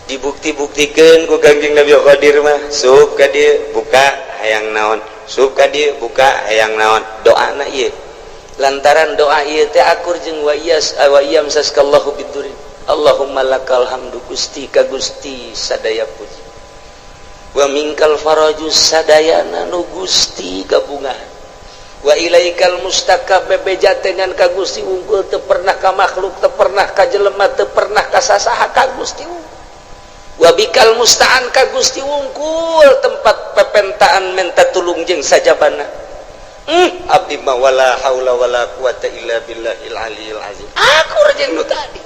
dibukti-buktikan ku Kangjeng Nabi Qadir mah sup ka dieu buka hayang naon sup ka dieu buka hayang naon doana ieu lantaran doa ieu teh akur jeung wa iyam saskallahu bidurin Allahumma lakal hamdu Gusti ka Gusti sadaya puji wa minkal farajus sadayana nu Gusti gabungan wa ilaikal mustaqab bebejatengan ka Gusti unggul teu pernah ka makhluk teu pernah ka jelema teu pernah ka sasaha ka Gusti wabikal musta'an ka Gusti wungkul tempat pepentaan menta tulung jeung sajabana abdi ma wala haula wala quwata illa billahil aliyil azim akur jeung nu tadi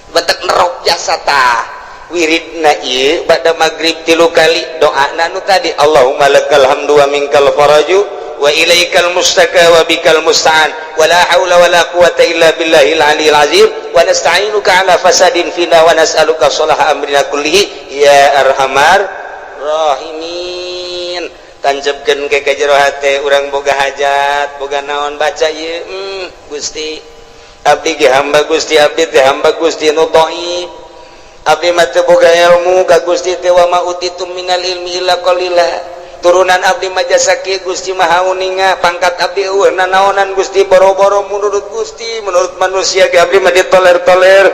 batak nerok jasa tah wiridna ieu bada magrib 3 kali doana nu tadi Allahumma lakal hamdu wa minkal faraju wa ilaikal mustaka wa bikal musta'an wala haula wala quwata illa billahil aliyil azim wa nasta'inuka ala fasadin fina wa nas'aluka salaha amrina kullihi ya arhamar rahimin tanjebkeun ke jero hate urang boga hajat boga naon baca ieu Gusti abdi ge hamba Gusti abdi teh hamba Gusti nu dhaif abdi mah teu boga ilmu ka Gusti teh wa ma utitum minal ilmi illa qalila turunan abdi majasa kieu Gusti maha uninga pangkat abdi eueuh nanaonan Gusti boro-boro menurut Gusti menurut manusia ge abdi mah ditoler-toler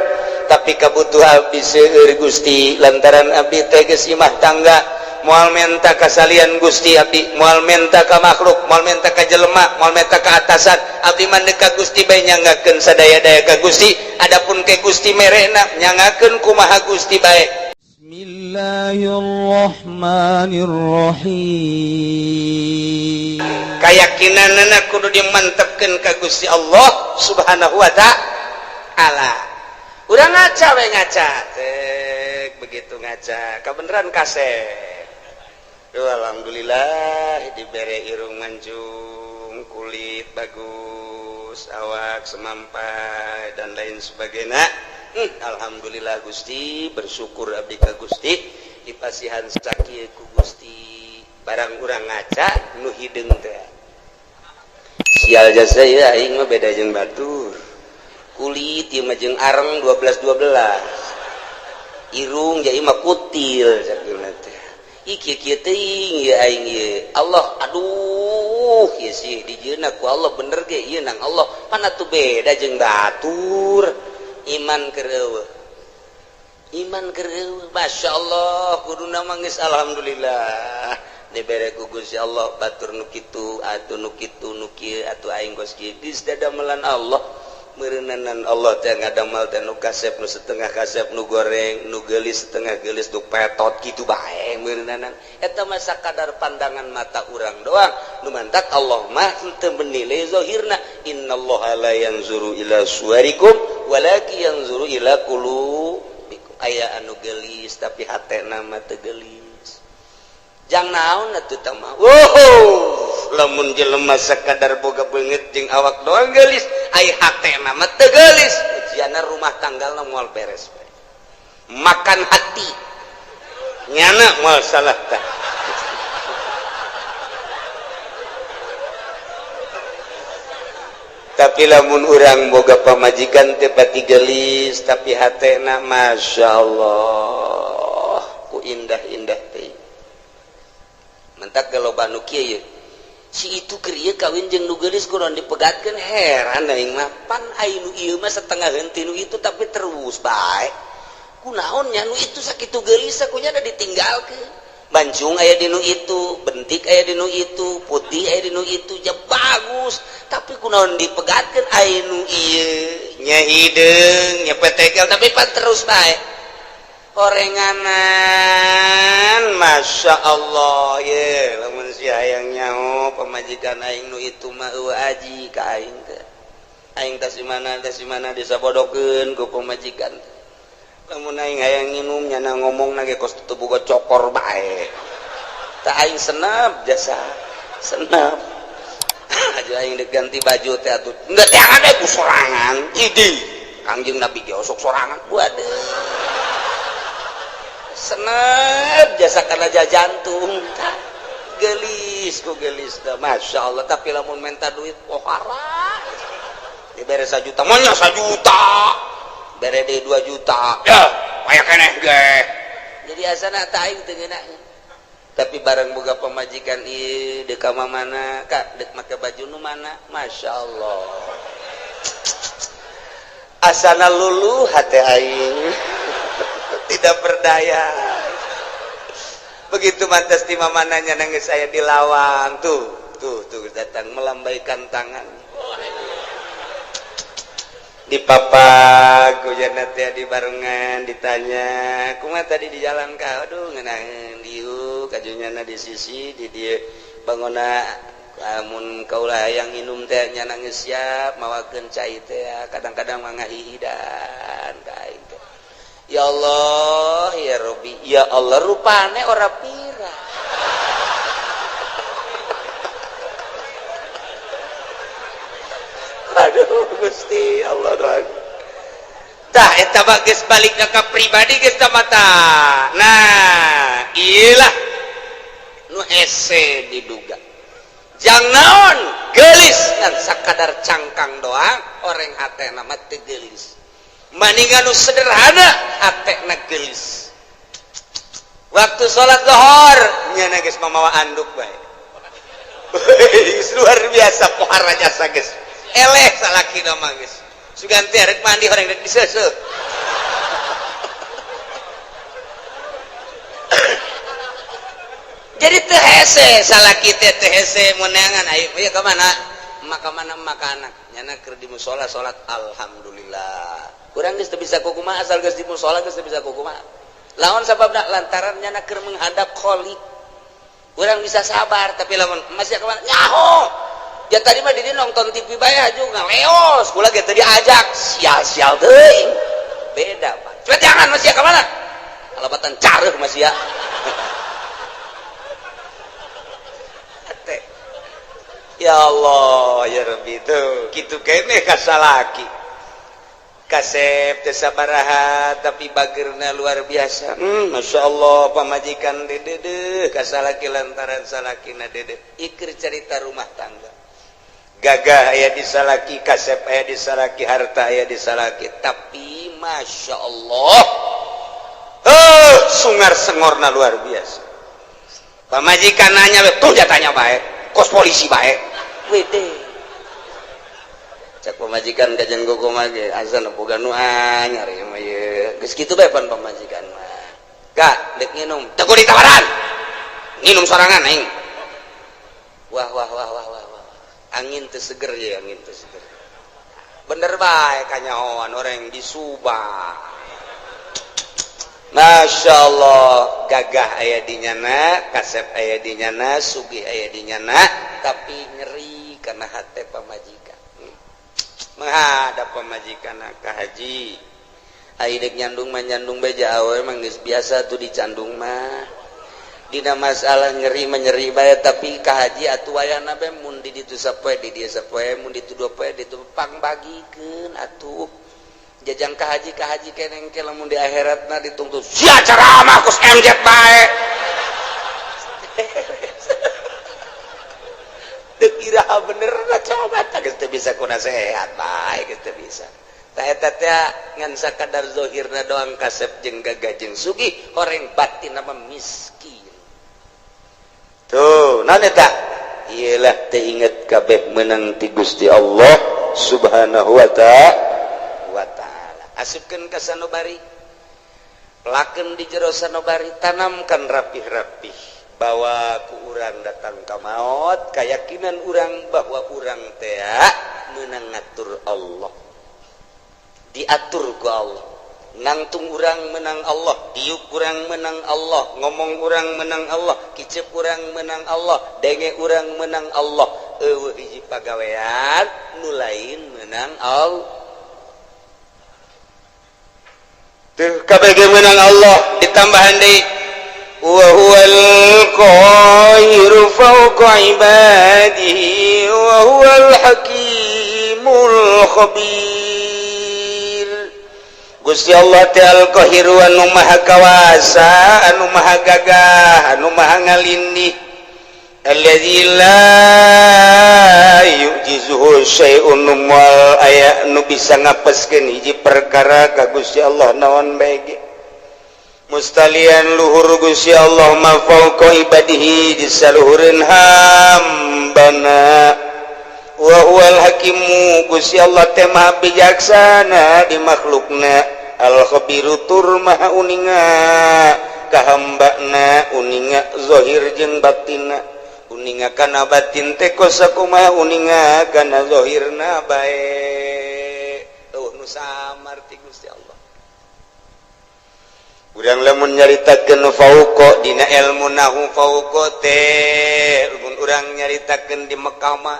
tapi kabutuhan abdi seueur Gusti lantaran abdi teh geus imah tangga moal menta kasalian Gusti abdi moal menta ka makhluk moal menta ka jelema moal menta ka atasan abdi mah ka Gusti bae nyangakeun sadaya-daya ka Gusti adapun ke Gusti merena nyangakeun kumaha Gusti bae. Bismillahirrahmanirrahim. Keyakinanna kudu dimantepkeun ka Gusti Allah Subhanahu wa taala. Urang ngaca we ngaca. Tek begitu ngaca. Kabeneran kasep. Duh alhamdulillah dibere irung mancung, kulit bagus, awak semampai dan lain sebagainya. Alhamdulillah Gusti bersyukur abdi ka Gusti dipasihan sakieu ku Gusti barang urang ngaca nu hideung teh sial jasa ieu aing mah beda jeung batur kulit ieu mah jeung areng 12 irung jadi mah kutil sakeuna teh ih kieu teuing ieu aing ieu Allah aduh ieu sih dijieuna ku Allah bener ge ieu nang Allah pan atuh beda jeung batur iman kereueuh Masya Allah kuduna manggis alhamdulillah dibere ku Gusti Allah batur nu kitu atuh nu kitu nu kieu atuh aing kos kieu geus dadamelan Allah meureunanan Allah teh ngadamal teh nu kasep nu setengah kasep nu goreng nu geulis setengah geulis nu petot kitu bae meureunanan eta mah sakadar pandangan mata urang doang nu mantak Allah mah teu menilai zahirna innallaha la yanzuru ila suwarikum walaki yanzuru ila qulubikum aya anu geulis tapi hatena mah teu geulis jang naon atuh tah mah lamun jelema sakadar boga beungeut jeung awak doang geulis ai hatena mah teu geulis ujianna rumah tanggalna moal beres bae makan hati nyana moal salah tah tapi lamun urang boga pamajikan teu pati geulis tapi hatena Masya Allah ku indah-indah teh mentak kalau banu kieu si itu keur ieu kawin jeung nu geulis kunaon dipegatkeun heran aing mah pan aya nu ieu mah setengah henteu nu itu tapi terus bae kunaon nya nu itu sakitu geulis sakunya da ditinggalkeun bancung aya di nu itu bentik aya di nu itu putih aya di nu itu ya bagus tapi kunaon dipegatkeun aya nu ieu nya hideung nya petegel tapi pan terus bae orenganan Masya Allah ye lamun si hayang nyaho pamajikan aing nu itu mah eueuh aji ka aing teh aing teh simana disabodokeun ku pamajikan lamun aing hayang nginum nyana ngomongna ge kos teu boga cokor bae tah aing senep jasa senep aja aing diganti baju teh atuh enggak teh ade ku sorangan idi Kangjeng Nabi ge osok sorangan waduh senep jasa karena jantung gelis ku gelis dah Masya Allah tapi lamun minta duit pohara dibere 1 juta maunya 1 juta bere deh 2 juta ya kayak keneh ge jadi asana teh aing teu ngeunah. Tapi bareng boga pamajikan ieu dek ka mana Kak dek make baju nu mana Masya Allah asana luluh hati aing tidak berdaya begitu mantas ti mamananya nangis saya di lawang tuh datang melambaikan tangan di papa kujana teh di barengan ditanya kumaha tadi di jalan ka aduh ngeunaheun dieu kajunyana di sisi di dieu bangona lamun kaulah hayang inum teh nya nangis siap mawakeun cai teh kadang-kadang mangga hihidan ka aing teh ya Allah ya Rabbi ya Allah rupane ora pira aduh Gusti Allah doang tah eta mah geus balik ka pribadi geus mata nah iyalah nu hese diduga jang naon geulis ngan sakadar cangkang doang oreng hatena mah teu geulis maningan nu sederhana hatena geulis waktu salat zuhur nyana geus mamawa anduk bae luar biasa pohara jasa geus eleh salaki nama guys suganti arek mandi orang rek diseuseuk jadi teu hese salaki teh teu hese meunangan ayo ieu ka mana maka anak nyana keur di mushola salat alhamdulillah urang geus teu bisa kukumaha asal geus di mushola geus teu bisa kukumaha lawan sababna lantaran nyana keur menghadap khaliq urang bisa sabar tapi lamun masih ka mana nyaho ya tadi mah dia nonton TV bae juga leos kula ge teu diajak sial-sial teuing beda Pak coba jangan masih ka mana alabatan careuh masih ya ya Allah ya Rabbi tuh kitu keneh ka salaki kasep teu sabaraha tapi bageurna luar biasa Masya Allah pamajikan dede ka salaki lantaran salakina dede ikir cerita rumah tangga gagah aya di salaki kasep aya di salaki harta aya di salaki tapi Masya Allah sungar sengorna luar biasa pamajikan nanya betul jatanya baik kos polisi baik wede cak pamajikan kajian gogoma ge asal boga nu anyar ieu mah ye geus kitu bae pan pamajikan mah Kak dek nginum teu ditawaran nginum sorangan aing wah angin teu seger ya angin teu seger bener bae kanyahoan orang di Subang Masya Allah gagah aya di nyana kasep aya di nyana sugih aya di nyana tapi nyeri karena hate pamajikan menghadap pamajikan ka haji ai dek nyandung mah nyandung beja awe mah geus biasa tuh dicandung mah dina masalah nyeri menyeri bae tapi ka haji atuh wayahna bae mun di ditu sapoe di dieu sapoe mun ditu dua poe ditu pang bagikeun atuh jajang ka haji keneng ke lamun di akhiratna dituntut sia ceramah kus MZ bae teu kira bener coba tah geus teu bisa kuna sehat bae geus teu bisa tah eta teh ngan sakadar zahirna doang kasep jeung gagah jeung sugih horeng batinna mah miskin tuh naon eta iyalah teu inget kabeh meunang ti Gusti Allah Subhanahu wa ta'ala asupkeun ka sanubari pelakeun di jero sanubari tanamkan rapih-rapih bawa ku urang datang ka maot kayakinan urang bahwa urang teh meunang ngatur Allah diatur ku Allah nangtung urang menang Allah diuk urang menang Allah ngomong urang menang Allah kicep urang menang Allah denge urang menang Allah eueuh hiji pagawean nu lain menang Allah teu kabeh menang Allah ditambahan deui wa huwal qahiru fawqa ibadihi wa huwal hakimul khabir Gusti Allah teh al-qahir anu maha kawasa anu maha gagah anu maha ngalindih alladzi la yujizuhu syai'un wal aya nu bisa ngapeskeun hiji perkara ka Gusti Allah naon bae ge mustalian luhur Gusti Allah ma fauqa ibadihi di saluhureun hambana wa huwal hakimu Gusti Allah teh maha bijaksana di makhlukna al khabiru tur maha uninga ka hambana uninga zahir jeung batinna uninga kana batin teh kosakumaha uninga kana zahirna bae nu samar ti Gusti Allah. Urang lamun nyaritakeun fauqa dina ilmu nahu fauqa teh mun urang nyaritakeun di Mekah mah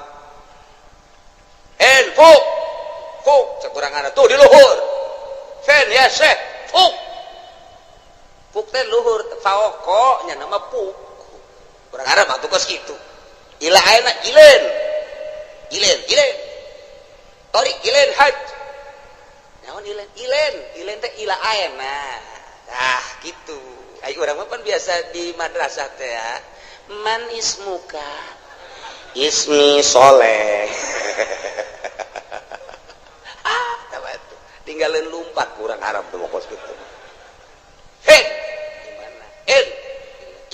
fuk cek urang ana tuh di luhur fen ya syekh fuk teh luhur fauqa nya nama fuk urang Arab mah tuh kos kitu ila ayeuna ilen tori ilen haj naon ilen teh ila ayeuna. Ah gitu. Ayo orang mah biasa di madrasah teh ya. Man ismuka? Ismi Soleh. Tuh. Tinggalin lumpat kurang Arab tuh kos gitu. Hei, gimana?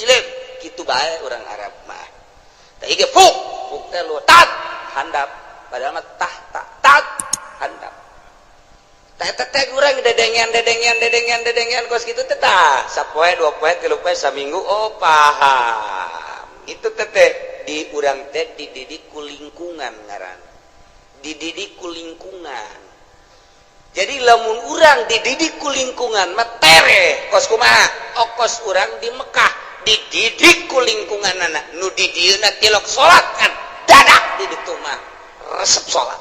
Ilen, gitu bae orang Arab mah. Tah ieu fuk teh lu tat handap. Padahal mah tat handap. Teh urang dedengan kos kitu teh tah sapoe 2 poe 3 poe saminggu oh paham itu teh di urang teh dididik ku lingkungan ngaran dididik ku lingkungan jadi lamun urang dididik ku lingkungan mah tere kos kumaha kos urang di Mekah dididik ku lingkungan anak nu di dieuna tilok salat kan dadak di ditu mah resep salat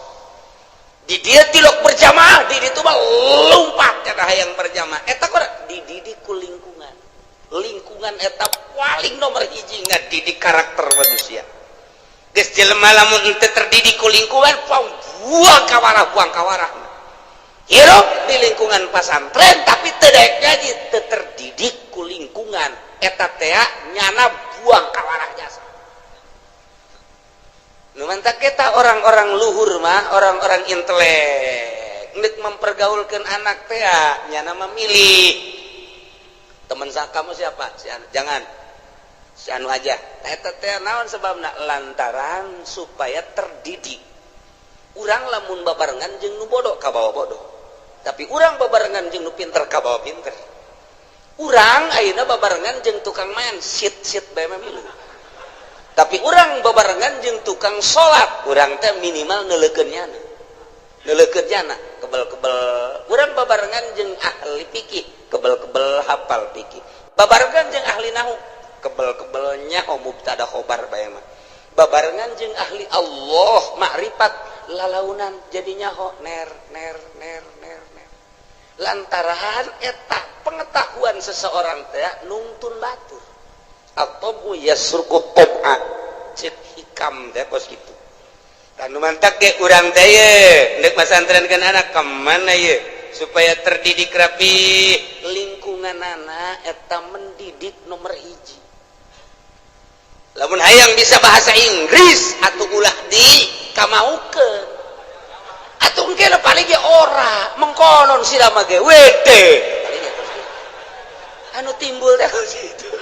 di dia tilok berjamaah di ditu mah lompat cenah hayang berjamaah eta kurang dididik ku lingkungan eta paling nomor hiji ngadidik karakter manusia geus jelema lamun teu terdidik ku lingkungan buang kawarah hirup di lingkungan pesantren tapi teu daek ngaji teu terdidik ku lingkungan eta teh nyana buang kawarah jasa. Numantak kita orang-orang luhur mah orang-orang intelek ngeuk mempergaulkan anak teh nyana memilih teman kamu siapa si anu jangan si anu aja eta teh naon sebabna lantaran supaya terdidik urang lamun babarengan jeung nu bodoh ka bawa bodoh tapi urang babarengan jeung nu pinter ka bawa pinter urang ayeuna babarengan jeung tukang main sit bae milu tapi urang babarengan jeung tukang salat urang teh minimal neulekeun nyana kebel-kebel urang babarengan jeung ahli fikih kebel-kebel hafal fikih babarengan jeung ahli nahu kebel-kebel nyaho mubtada khobar bae mah babarengan jeung ahli Allah makrifat lalaunan jadi nyaho ner lantaran eta pengetahuan seseorang teh nungtun batur atau yasruku tab'a cek hikam teh kos kitu anu mantak ge urang teh ye neuk masantrenkeun anak ka mana ye supaya terdidik rapi lingkungan anak eta mendidik nomor hiji lamun hayang bisa bahasa Inggris atuh ulah di kamaukeun atuh engke paling ge ora mengkonon sira mah ge wede anu timbul teh kos kitu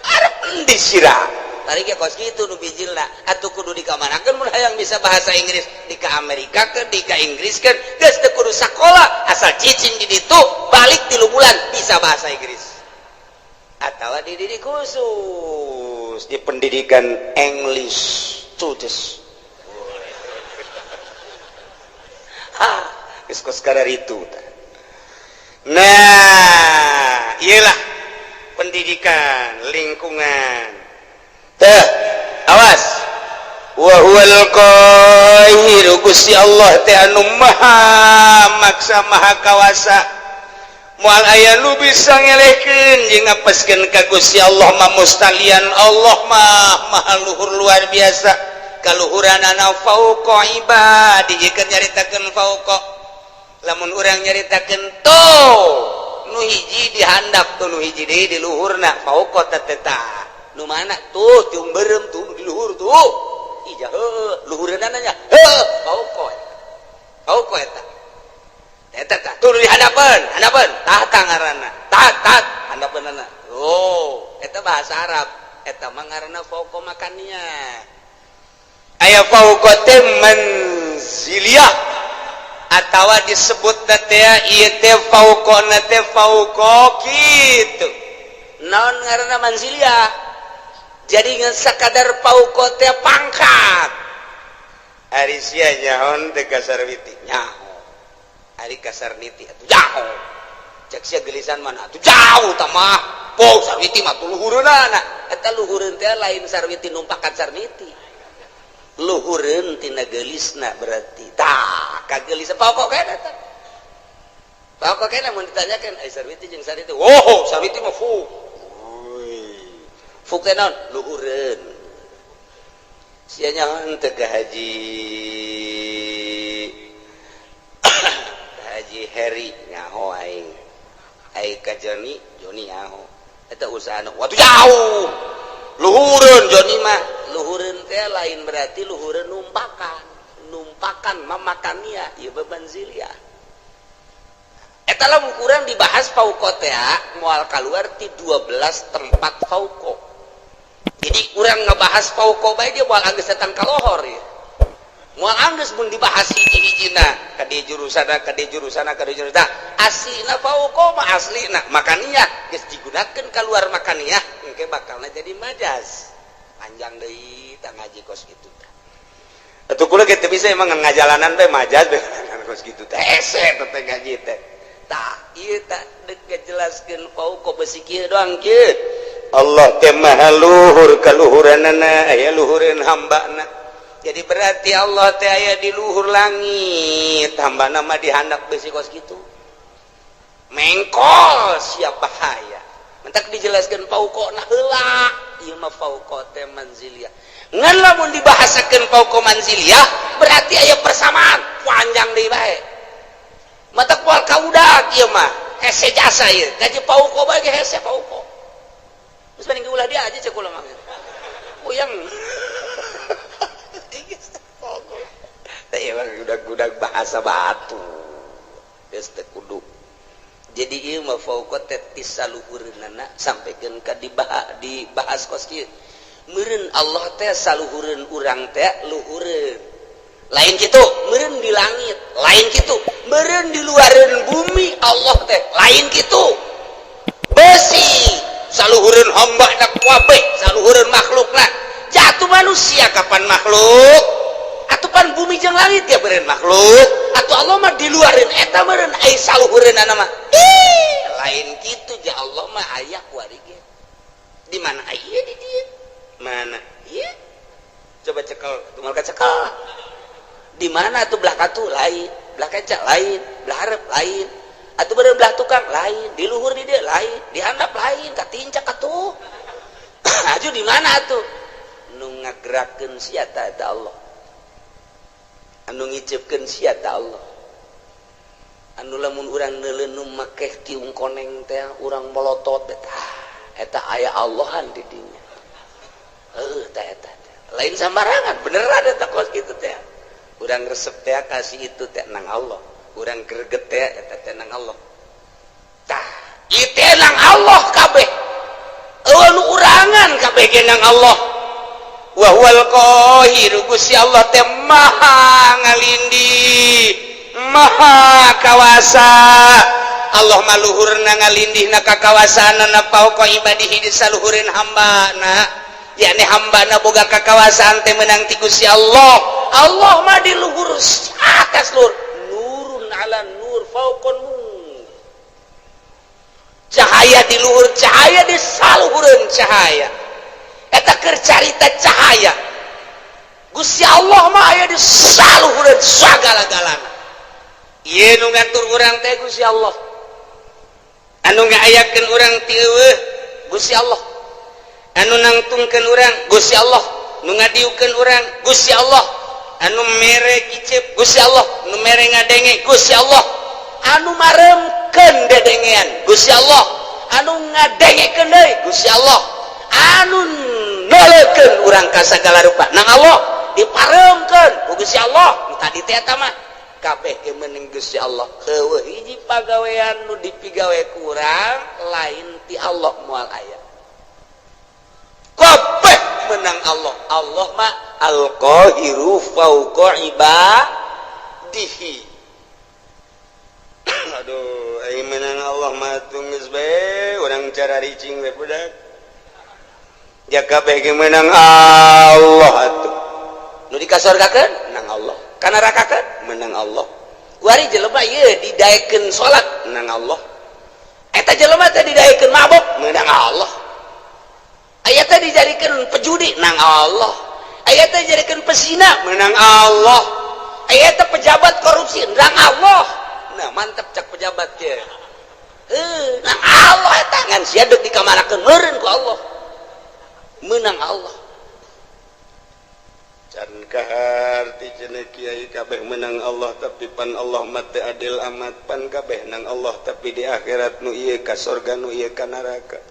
arep endi sira tadi ge kos kitu nu bijilna atuh kudu dikamanakeun mun hayang bisa bahasa Inggris di ka Amerika ke di ka Inggris ke geus teu kudu sakola asal cicing di ditu balik 3 bulan bisa bahasa Inggris atawa dididik khusus di pendidikan English studies geus kos kararitu nah iyalah pendidikan lingkungan teh awas wa huwal qahiru Gusti Allah teh anu maha maksa maha kawasa moal aya nu bisa ngelehkeun jeung ngapeskeun ka Gusti Allah mah mustalian Allah mah maha luhur luar biasa kaluhuranana fauqa ibadi jika nyaritakeun fauqa lamun urang nyaritakeun tuh nu hiji dihandap tuh nu hiji deui di luhurna fauqa teteta nu mana tuh tiung berem tuh di luhur tuh ija heuh luhureunna nya heuh fauqa eta eta tah tuluy hadapeun tah ngaranna tat hadapeunna oh eta bahasa Arab eta mah ngaranna fauqa makania aya fauqa teh manziliyah atawa disebutna teh ieu teh fauqana teh fauqa kitu naon ngaranna manziliyah jadi ngan sakadar fauqa teh pangkat ari sia nyaon teh kasar witi nyaho ari kasar niti atuh jauh cek sia gelisan mana atuh jauh tah mah po sarwiti mah luhureunana eta luhureun teh lain sarwiti numpakan sarniti luhureun tina gelisna berarti tah kagelisan pokok kana tah pokok kana mun ditanyakeun ai sarwiti jeung sarwiti oh sarwiti mah fuk teh naon luhureun sia nyaon teh ka haji Haji Heri nyaho aing ka Joni nyaho eta usahana watu jauh luhureun Joni mah luhureun teh lain berarti luhureun numpakan mamakania ieu beban ziliyah eta lamun kurang dibahas fauqa teh moal kaluar ti 12 tempat fauqa jadi kurang ngebahas fauqa bae dia moal anggeus datang ka lohor ya moal anggeus mun dibahas hiji-hijina ka dieu jurusana aslina fauqa mah aslina makaniyah geus digunakeun kaluar makaniyah engke bakalna jadi majaz panjang deui tah ngaji kos kitu tah atuh kula ge teu bisa emang ngajalanan teh majaz beungan kos kitu teh hese teh ngaji teh tah ieu tah deuk ngajelaskeun fauqa besi kieu doang kieu Allah teh maha luhur kaluhuranana aya luhureun hambana jadi berarti Allah teh aya di luhur langit hambana mah dihandap besi kos kitu mengkol siap bahaya mentak dijelaskeun fauqana heula ieu mah fauqa teh manziliyah ngan lamun dibahasakeun fauqa manziliyah berarti aya persamaan panjang deui bae mata poal kaudak ieu mah hese jasa ieu gaji fauqa bae ge hese fauqa geus banding ulah dia aja cek ulah mah uyang udah bahasa batu geus teu kudu jadi ieu mah fauqa teh tisaluhureunana sampikeun ka dibahas kos kieu meureun Allah teh saluhureun urang teh luhureun lain kitu meureun di langit lain kitu meureun di luareun bumi Allah teh lain kitu besi saluhureun hambana kabeh saluhureun makhlukna jatuh manusia kapan makhluk atupan bumi jeung langit ya beureun makhluk atuh Allah mah di luareun eta meureun ai saluhureunana mah lain kitu ja Allah mah aya kuari ge di mana aya di dieu mana ieu coba cekel tunggal ka cekel di mana atuh belah katu lain belah kaca lain belah hareup lain atuh beureun belah tukang lain di luhur di dieu lain di handap lain ka tincak atuh aju di mana atuh nu ngagerakeun sia eta Allah anu ngicipkeun sia ta Allah anu lamun urang neuleun nu makeh tiung koneng teh urang molotot eta aya Allahan di dinya eta lain sambarangan beneran eta kos kitu teh urang resep teh kasih itu teh nang Allah urang greget teh eta teh nang Allah tah ieu teh nang Allah kabeh anu urangan kabeh ge nang Allah wa huwal qahir Gusti Allah teh maha ngalindih maha kawasa Allah maluhurna ngalindihna ka kawasaanna fauqa ibadihi di saluhureun hambana yakni hambana boga kakawasaan teh meunang ti Gusti Allah Allah mah di luhur atas luhur nurun ala nur fauqa nur cahaya di luhur cahaya di saluhureun cahaya eta keur carita cahaya Gusti Allah mah aya di saluhureun sagala-galana ieu nu ngatur urang teh Gusti Allah anu ngaayakeun urang ti eueuh Gusti Allah anu nangtungkeun urang Gusti Allah nu ngadiukeun urang Gusti Allah anu mere kicep Gusti Allah nu mere ngadenge Gusti Allah anu maremkeun dedengean Gusti Allah anu ngadengekeun deui Gusti Allah anu noleukeun urang ka sagala rupa nang Allah diparemkeun ku Gusti Allah tadi teh eta mah kabeh ge meuning Gusti Allah. Heueuh hiji pagawean nu dipigawe kurang lain ti Allah moal aya. Kabeh menang Allah. Allah mah al-qahiru fauqa ibadihi. Aduh, ai menang Allah mah geus bae urang cara ricing we budak. Ya kabeh ge menang Allah atuh. Nu dikasorgakeun menang Allah. Kana nerakakeun menang Allah. Kuari jelema ieu didaekeun salat menang Allah. Eta jelema teh didaekeun mabok menang Allah. Aya teh dijadikeun pejudi menang Allah. Aya teh dijadikeun pesina menang Allah. Aya teh pejabat korupsi menang Allah. Nah, mantap cak pejabat teh. Menang Allah eta ngan sia deuk dikamanakeun meureun ku Allah. Menang Allah. Can kaharti cenah kiai kabeh menang Allah tapi pan Allah mah teu adil amat, pan kabeh nang Allah tapi di akhirat nu ieu ka surga nu ieu ka neraka.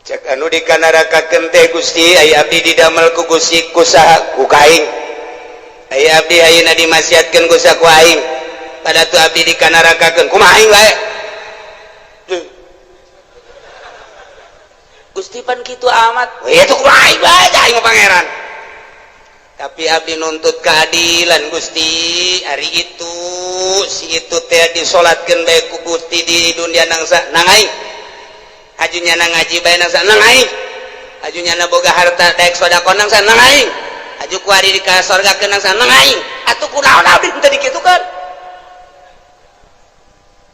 Cak anu di ka neraka keun teh Gusti aya abdi didamel ku Gusti ku saha ku kaing. Aya abdi ayeuna dimasiatkeun ku saha ku aing. Pada tu abdi di ka neraka keun kumaha aing wae. Gusti pan kitu amat. Ya itu kumaha aing wae aing pangeran. Tapi abdi nuntut keadilan Gusti. Hari itu si itu teh disolatkeun bae ku Gusti di dunia nangsa nang aing. Ajunya nang ngaji bae nangsa nang aing. Ajunya na boga harta daek sedekah nangsa nang aing. Aju ku ari di ka surga keun nangsa nang aing. Atuh kunaon abdi teu dikitukeun.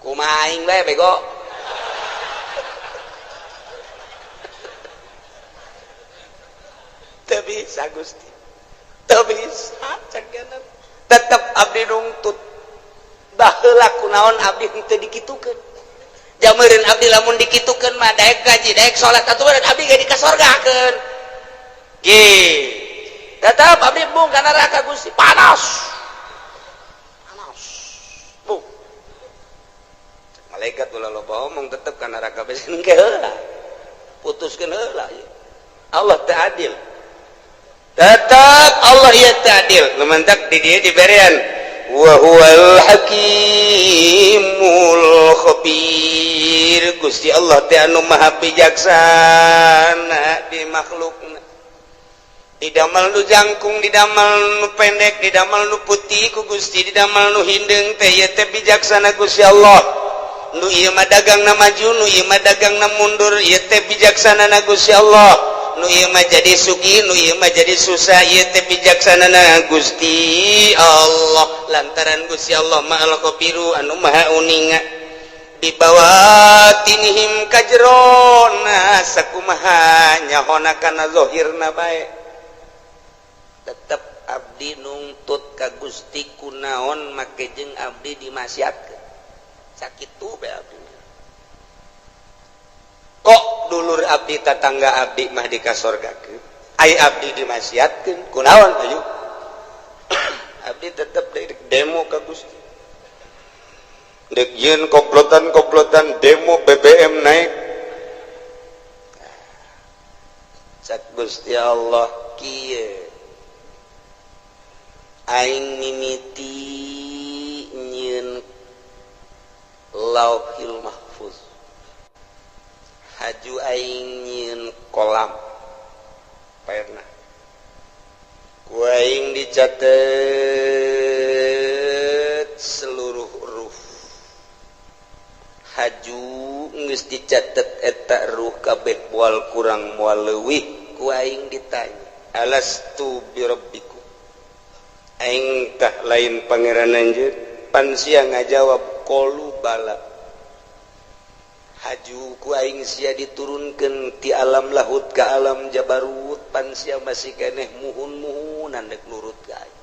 Kumaha aing bae bego. Teu bisa Gusti. Teu bisa cakeun. Tetep abdi nuntut. Baheula kunaon abdi teu dikitukeun. Jameureun abdi lamun dikitukeun mah daek gaji, daek salat aturan abdi ge dikasorgakeun. Ge. Tetep abdi bung ka neraka Gusti panas. Panas. Bung. Malaikat ulah loba omong tetep ka neraka besen ke heula. Putuskeun heula. Allah teu adil. Tetap Allah ya ta'adil lumantak di dia diberian wa huwal hakimul khabir. Gusti Allah teh anu maha bijaksana di makhlukna. Didamel nu jangkung, didamel nu pendek, didamel nu putih ku Gusti, didamel nu hindeng teh ieu teh bijaksana Gusti Allah. Nu ieu mah dagangna maju, nu ieu mah dagangna mundur, ieu teh bijaksana na Gusti Allah. Nu ieu mah jadi sugih, nu ieu mah jadi susah, ieu teh bijaksanana Gusti Allah. Lantaran Gusti Allah mah al-Qabiru anu maha uninga. Di bawatinihim kajrona sakumaha nyahona kana zahirna bae. Tetep abdi nungtut ka Gusti kunaon make jeung abdi dimasiatkeun. Sakitu bae abdi. Kok dulur abdi tetangga abdi mah dikasorgakeun ai abdi dimasiatkeun kunaon ayu abdi tetep demo ka Gusti dek ieun komplotan demo BBM naik cak Gusti Allah kieu aing mimiti nyieun lauhil mahfuz haju aing nyieun kolam pernah ku aing dicatet seluruh ruh haju geus dicatet eta ruh kabeh moal kurang moal leuwih ku aing ditanya alastu birabbikum aing tah lain pangeran anjeun pan sia ngajawab qalu bala haju ku aing sia diturunkeun ti alam lahut ka alam jabarut pan sia masih keneh muhun-muhunan dek nurut ka aing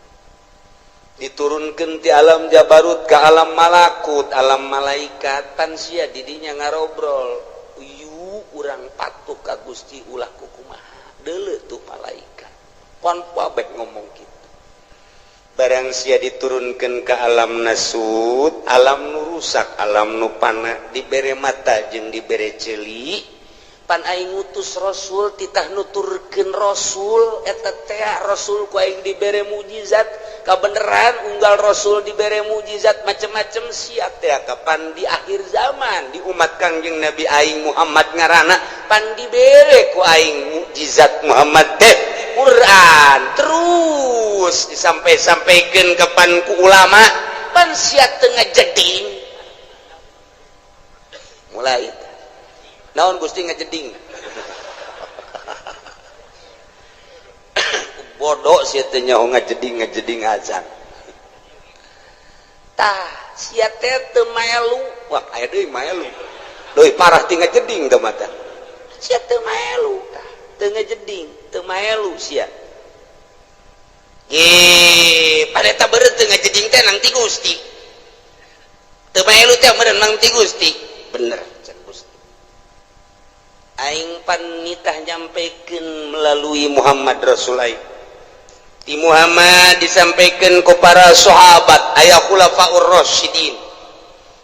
diturunkeun ti alam jabarut ka alam malakut alam malaikat pan sia didinya ngarobrol yu urang patuh ka Gusti ulah kumaha deuleu tuh malaikat pon pabeh ngomong kitu barang sia diturunkeun ka alam nasut alam nu rusak alam nu pana dibere mata jeung dibere ceuli pan aing ngutus rasul titah nuturkeun rasul eta teh rasul ku aing dibere mukjizat kebenaran unggal Rasul diberi mukjizat macam-macam sia teh kapan di akhir zaman di umat Kangjeng Nabi aing Muhammad ngaranna pan dibere ku aing mukjizat Muhammad teh Quran terus disampai-sampaikan kapan ku ulama pan sia teu ngajeding mulai naon Gusti ngajeding bodoh sia teh nyaho ngajeding azan tah sia teh teu melu wah aya deui melu leuwih parah ti ngajeding teh mah tah sia teu melu tah teu ngajeding teu melu sia pada eta beureut teu ngajeding teh nang ti Gusti teu melu teh meureun nang ti Gusti bener cek Gusti aing pan nitah nyampikeun melalui Muhammad Rasulullah di Muhammad disampaikan ke para sahabat aya khulafaur rasyidin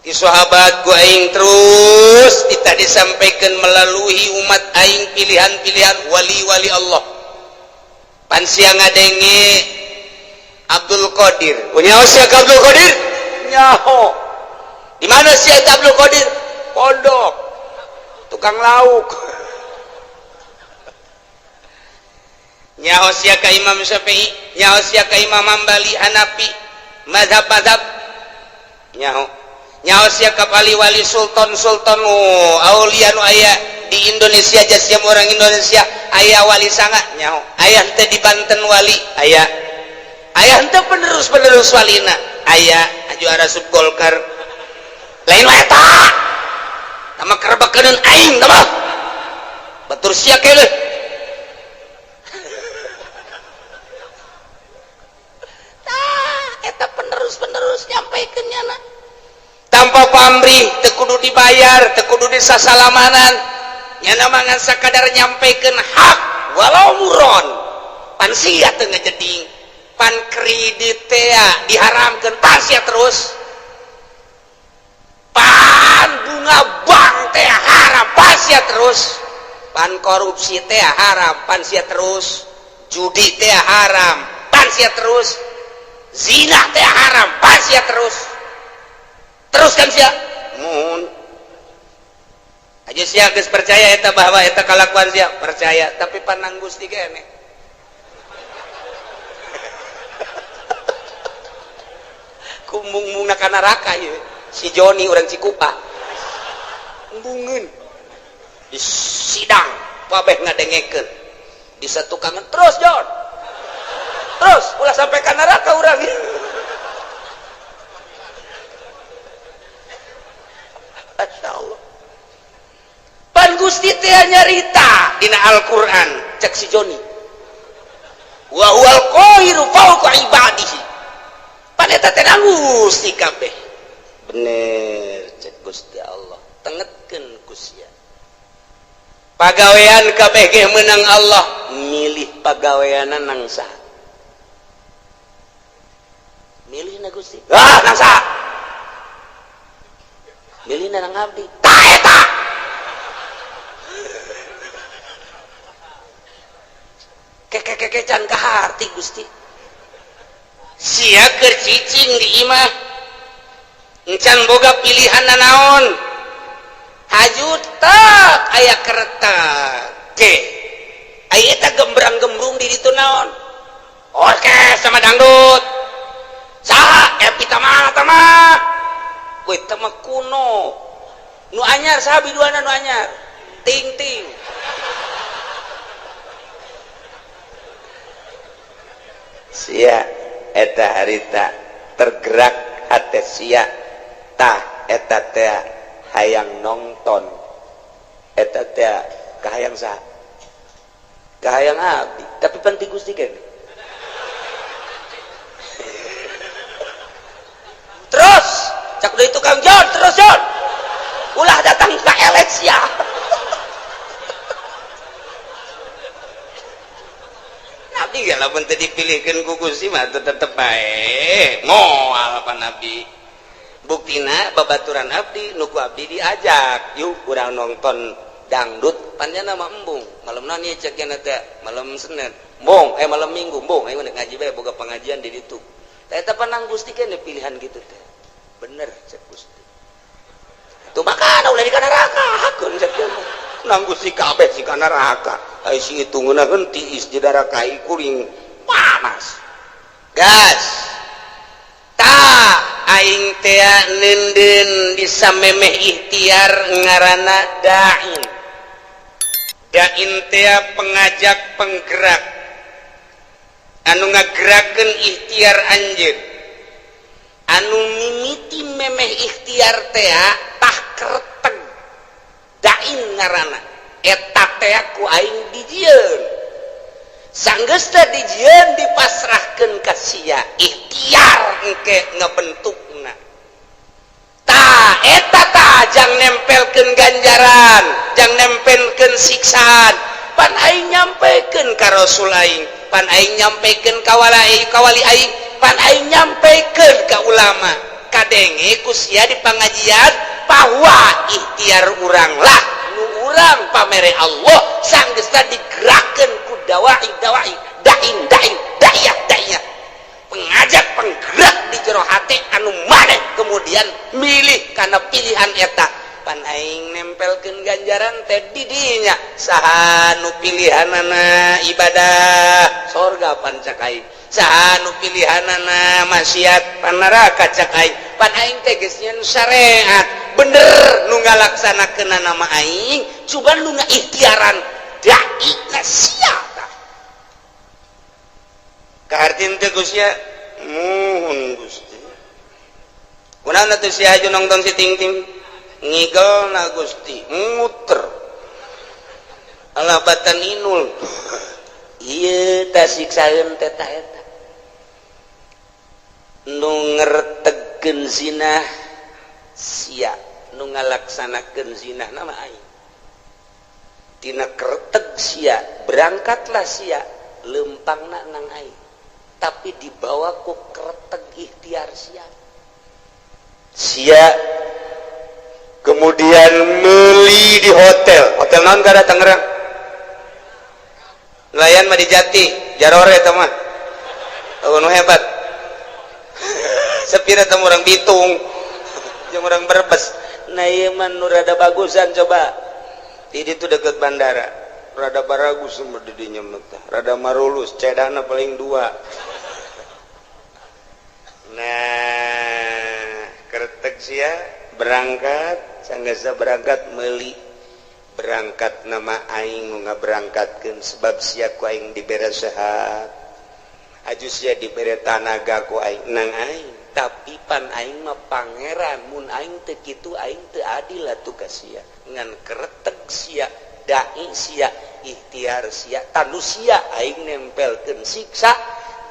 di sahabat ku aing terus kita disampaikan melalui umat aing pilihan-pilihan wali-wali Allah pan sia ngadenge Abdul Qadir nyaho sia Abdul Qadir nyaho di mana sia Abdul Qadir pondok tukang lauk nyaho sia ka Imam Syafi'i nyaho sia ka Imam Hambali Hanafi mazhab-mazhab nyaho sia ka wali-wali sultan-sultan aulia nu aya di Indonesia jasiam orang Indonesia aya wali sanga nyaho aya teh di Banten wali aya teh penerus walina aya juara sub Golkar lain wae eta nama kerebakeun aing tah batur sia keuleuh penerus nyampaikan nyana tanpa pamrih teu kudu dibayar teu kudu disasalamanan nyana mangan sakadar nyampaikan hak walau muron pan sia teu ngajeding pan kredit teh diharamkeun pan sia terus pan bunga bank teh haram pan sia terus pan korupsi teh haram pan sia terus judi teh haram pan sia terus zina teh haram pas ya teruskan sia mun aja sia geus percaya eta bahwa eta kalakuan sia percaya tapi panang Gusti kene kumbung-mung ka neraka ieu si Joni urang Cikupa embungeun di sidang pabeh ngadengekeun di satukangan terus Jon terus ulah sampai ke neraka urang Masya Allah pan Gusti teh nyarita dina Al-Quran cek si Joni wa huwal qahiru fawqa ibadihi pan eta teh Gusti kabeh bener cek Gusti Allah tengetkeun ku sia pagawean kabeh ge meunang Allah milih pagaweana nang saha milih na Gusti nang saha milih na nang abdi tah eta can kaharti Gusti sia keur cicing di imah encan boga pilihan naon hajut tak aya keretak ge aya eta gembrang-gembrung di ditu naon orkes sama dangdut saha epi tamah we tamah kuno nu anyar saha biduana nu anyar ting sia eta harita tergerak hate sia tah eta teh hayang nonton eta teh kahayang saha kahayang abdi tapi penting Gusti kene terus cak deui tukang Jon terus Jon ulah datang ke eleksi ya nabi gak lamun teu dipilihkeun ku Gusti mah tetep bae moal pan nabi buktina babaturan abdi nuku abdi diajak yuk urang nonton dangdut panjana mah embung malam naon ieu cek teh malam Senin embung malam Minggu embung aing ngaji bae boga pengajian di ditu eta panang Gusti kan pilihan gitu teh bener cek Gusti tuh makana ulah di kana neraka hakeun cek dia nang Gusti kabeh si kana neraka ai si hitungna tiis di neraka kuring panas gas ta aing teh nenden bisa memeh ikhtiar ngaranna dain teh pengajak penggerak anu ngagerakeun ikhtiar anjeun anu mimiti memeh ikhtiar teh tah kereteg dain ngaranna eta teh ku aing dijieun sanggeus teh dijieun dipasrahkeun ka sia ikhtiar engke ngabentukna tah eta tah jang nempelkeun ganjaran jang nempelkeun siksaan pan aing nyampekeun ka rasul aing pan aing nyampekeun ka kawali aing pan aing nyampekeun ka ulama kadenge ku sia di pangajian bahwa ikhtiar urang lah nu urang pamere Allah sanggeus digerakkeun ku dawai daiyah pengajak penggerak di jero hati anu maneh kemudian milih karena pilihan eta pan aing nempelkeun ganjaran teh di dinya saha nu pilihanana ibadah sorga pan cak aing saha nu pilihanana maksiat pan neraka cak aing pan aing teh geus nyen syariat bener nu ngalaksanakeun nama aing coba nu ngaikhtiaran dai sia tah kahartin teh Gusti muhun Gusti kunaon atuh sia aju nongton si ting-ting ngigelna Gusti muter alabatan inul ieu tah siksaeun teh tah eta nu ngertegeun zina sia nu ngalaksanakeun zina nama aing tina kereteg sia berangkatlah sia lempangna nang aing tapi dibawa ku kereteg ikhtiar sia kemudian meuli di hotel naon gara Tangerang nelayan mah di Jati Jarore eta mah nu hebat sepira teh urang Bitung jeung urang Brebes nah ieu mah nu rada bagusan coba di ditu deket bandara rada baragus mah di dinya mah rada marulus cedana paling 2 nah keretek sia berangkat sanggeusna berangkat meuli berangkat nama aing nu ngaberangkatkeun sebab sia ku aing dibere sehat aju sia dibere tanaga ku aing nang aing tapi pan aing mah pangeran mun aing teu kitu aing teu adil atuh ka sia ngan keretek sia dai sia ikhtiar sia tanu sia aing nempelkeun siksa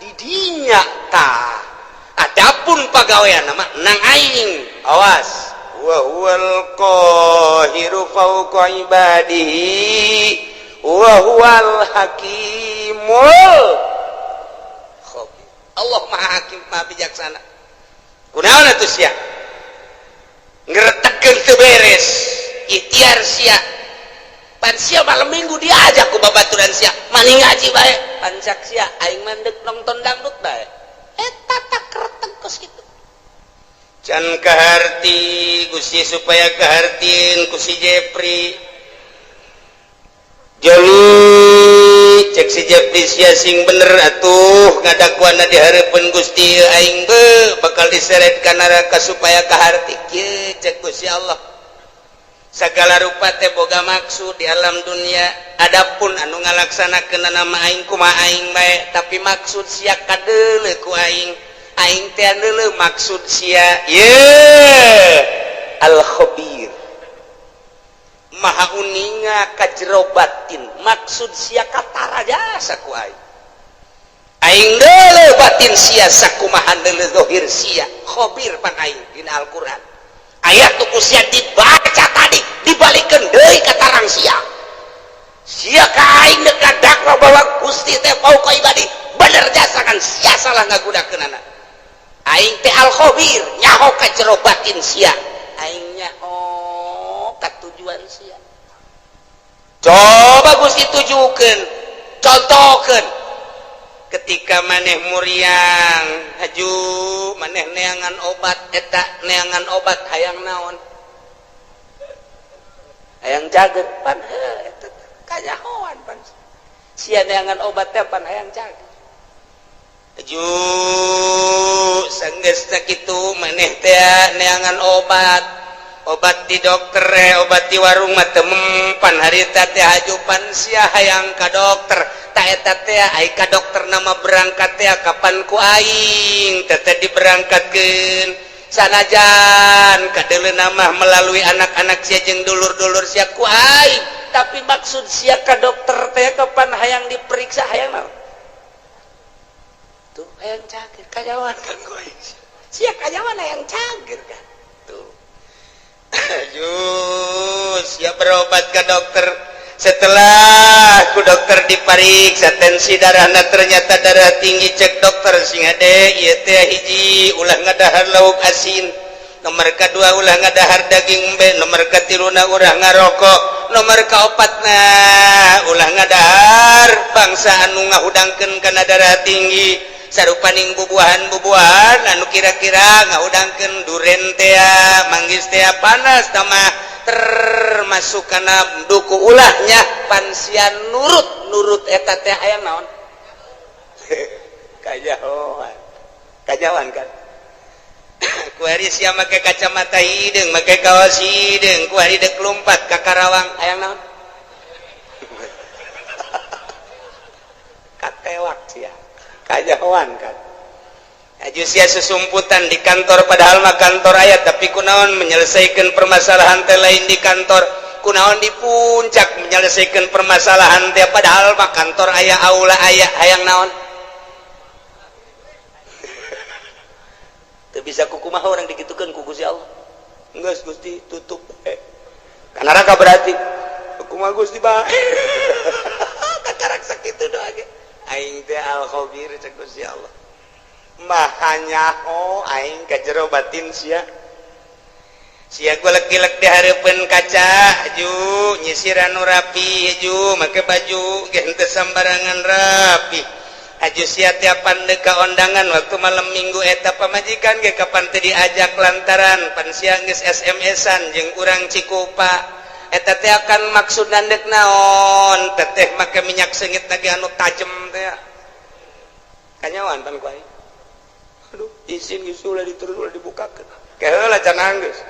di dinya tah adapun pagawean nama nang aing awas wa huwal qahiru fawqa ibadihi wa huwal hakimul khabir Allah maha hakim maha bijaksana kunaon atuh sia ngretegeun teu beres ikhtiar sia pan sia malam minggu diajak ku babaturan sia mani ngaji bae pan cak sia aing mandek nonton dangdut bae eta tak kereteg kos kitu can kaharti Gusti supaya kahartiin ku si Jepri joli cek si Jepri sia sing bener atuh ngadakuanna di hareupeun Gusti aing bakal diseret ka neraka supaya kaharti kieu cek Gusti Allah sagala rupa teh boga maksud di alam dunia adapun anu ngalaksanakeun nama aing kumaha aing bae tapi maksud sia kadeuleu ku aing teh deuleu maksud sia al khabir maha uninga ka jero batin maksud sia katarajasa ku aing deuleu batin sia sakumaha deuleu zahir sia khabir pan aing dina Al-Qur'an ayat tuku sia dibaca tadi dibalikeun deui ka tarang sia ka aing dakwa bahwa Gusti teh fauqa ibadi bener jasa kan sia salah ngagudakeun anak aing teh al khabir nyaho ka jero batin sia aing nyaho ka tujuan sia coba Gusti tujukeun contohkeun ketika maneh muriang haju maneh neangan obat eta neangan obat hayang naon hayang cager pan eta kanyahoan pan sia neangan obat teh pan hayang cager haju sanggeus sakitu maneh teh neangan obat di dokter obat di warung mah teu mempan harita teh haju pan sia hayang ka dokter ta eta teh ai ka dokter nama berangkat teh kapan ku aing teh diberangkatkeun sanajan kadeuleuna mah melalui anak-anak sia jeung dulur-dulur sia ku aing tapi maksud sia ka dokter teh kapan hayang diperiksa hayang naon tuh hayang cager kajawan kan ku aing sia kajawan hayang cager kan tuh jus ya berobat ke dokter setelah ku dokter dipariksa tensi darahna ternyata darah tinggi cek dokter sing ade ieu teh hiji ulah ngadahar lauk asin nomor kedua ulah ngadahar daging embe nomor katiluna ulah ngarokok nomor kaopatna ulah ngadahar bangsa anu ngahudangkeun kana darah tinggi sarupaning bubuahan anu kira-kira ngahudangkeun duren teh manggis teh panas tamah termasuk kana duku ulahnya pansian nurut eta teh hayang naon kajawan kan ku hari sia make kacamata hideung make kaos hideung ku hari dek lompat ka Karawang hayang naon katewak sia kajawan kan aju sia susumputan di kantor padahal mah kantor aya tapi kunaon menyelesaikan permasalahan teh lain di kantor kunaon di puncak menyelesaikan permasalahan teh padahal mah kantor aya aula aya hayang naon teu bisa kukumaha orang digitukeun ku Gusti Allah geus Gusti tutup kana raka berarti kumaha Gusti bae katarak sakitu doa ge aing teh al khabir cek Gusti Allah mahanya aing ka jero batin sia golek-gelek di hareupeun kaca haju nyisir anu rapi haju make baju ge henteu sambarangan rapi haju sia tiapan deuk ka ondangan waktu malam minggu eta pamajikan ge kapan teu diajak lantaran pan sia geus SMS-an jeung urang Cikupa eta teh akan maksudna deuk naon teteh make minyak seungit lagi anu tajem teh kanyawan pan ku aing aduh izin geus ulah diterus ulah dibukakeun keheula can anggeus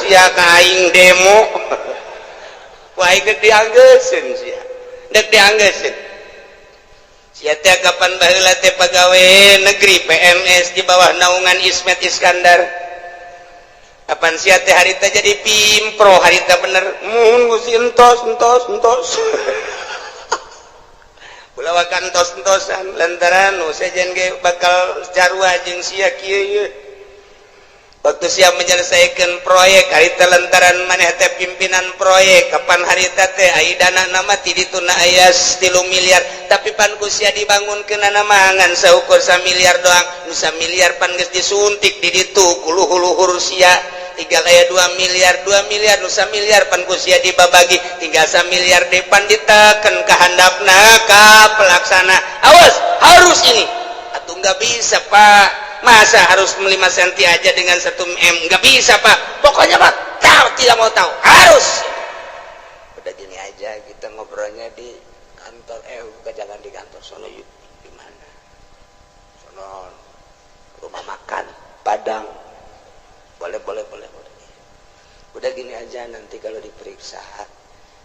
sia ka aing demo ku aing geus dianggeuskeun sia deuk dianggeuskeun sia teh kapan baheula teh pagawe negeri PNS di bawah naungan Ismet Iskandar kapan sia teh harita jadi pimpro harita bener mun Gusti entos ulah kantos-entosan lantaran sejen ge bakal jarwa jeung sia kieu waktu sia menyelesaikan proyek harita lantaran maneh teh pimpinan proyek kapan harita teh ai dana nama ti dituna aya 3 miliar tapi pan ku sia dibangunkeun mah ngan saukur 1 miliar doang nu 1 miliar pan geus disuntik di ditu ku luhur-luhur sia tinggal aya 2 miliar nu 1 miliar pan ku sia dibabagi tinggal 1 miliar depan diteken ka handapna ka pelaksana awas harus ini atuh enggak bisa Pak masa harus 5 senti aja dengan 1 M enggak bisa Pak pokoknya Pak tidak mau tahu harus udah gini aja kita ngobrolnya di kantor jangan di kantor sono yuk di mana sono rumah makan Padang boleh udah gini aja nanti kalau diperiksa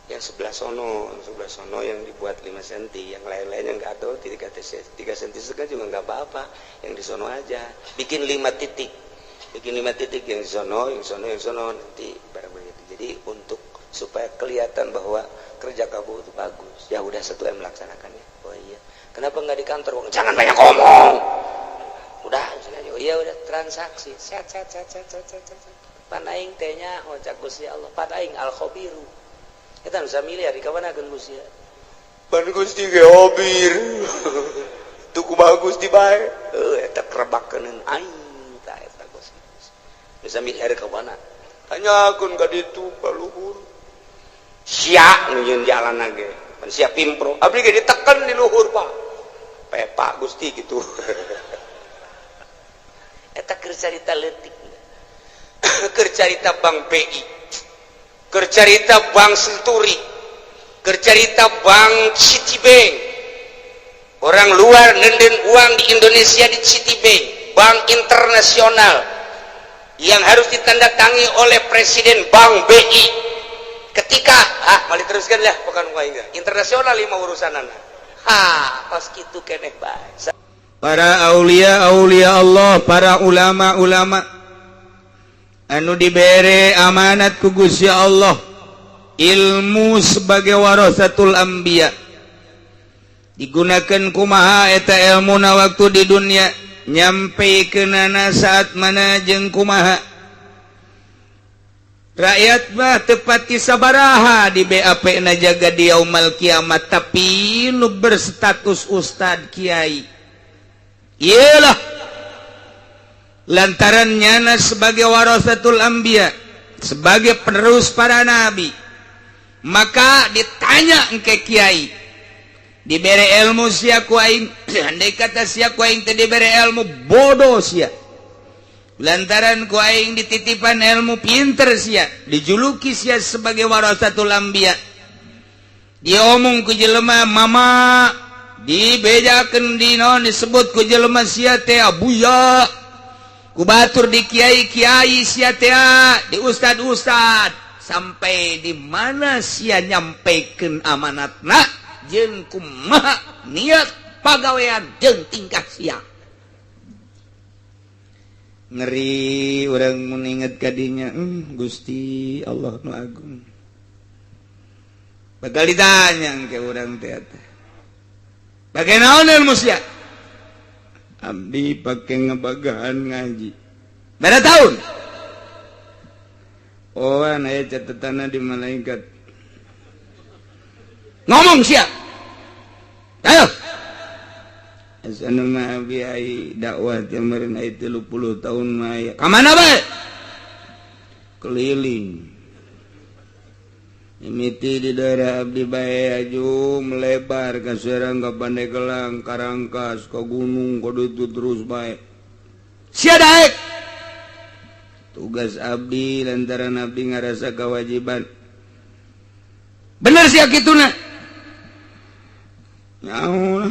yang sebelah sono yang dibuat 5 cm yang lain-lainnya nggak ada 3 cm juga nggak apa-apa yang di sono aja bikin 5 titik yang di sono nanti barang begitu jadi untuk supaya kelihatan bahwa kerja kamu itu bagus ya udah 1 M melaksanakannya oh iya kenapa nggak di kantor jangan banyak ngomong udah oh iya udah transaksi set pan aing teh nya cak Gusti Allah pan aing al khabiru eta nu 1 miliar dikawanakeun Gusti pan Gusti ge khabir tuh kumaha Gusti bae eta kerebakeun aing tah eta Gusti nu 1 miliar kawana tanyakeun ka ditu paluhur sia nu nyeun jalanna ge siap pimpro abdi ge ditekan di luhur Pak Pak Gusti gitu eta keur carita leutik keur carita Bank BI keur carita Bank Senturi keur carita Bank Citibank orang luar nenden uang di Indonesia di Citibank bank internasional yang harus ditandatangani oleh Presiden Bank BI ketika mali teruskan lah bukan internasional lima urusanana pas gitu keneh bae para aulia Allah para ulama anu dibere amanat ku Gusti Allah ilmu sebagai warasatul anbiya digunakan kumaha eta ilmuna waktu di dunia nyampeikeunana saat mana jeung kumaha rakyat mah tepati sabaraha di BAP na jaga di yaumul kiamat tapi nu berstatus ustad kiai iyalah lantaran nyana sebagai warasatul anbiya sebagai penerus para nabi maka ditanya engke kiai diberi ilmu sia ku aing andai kata sia ku aing teu diberi ilmu bodoh sia lantaran ku aing dititipan ilmu pinter sia dijuluki sia sebagai warasatul anbiya diomong ku jelema mama dibejakeun di naon disebut ku jelema sia teh abuya ku batur di kiai-kiai sia teh di ustad-ustad sampai di mana sia nyampikeun amanatna jeung kumaha niat pagawean jeung tingkah sia ngeri urang mun inget kadinya Gusti Allah nu agung bakal ditanya ke urang teh bagaimana naon ilmu sia abdi pake ngabagaan ngaji berapa tahun aya catatanna di malaikat ngomong sia ayo asana mah abi dakwah kemarin aya 30 tahun mah ka mana bae keliling mimiti di daerah abdi bae aju melebar ka Serang ka Pandeglang ka Rangkas ka gunung ka ditu terus bae sia daek tugas abdi lantaran abdi ngarasa kewajiban bener sia kituna nyaho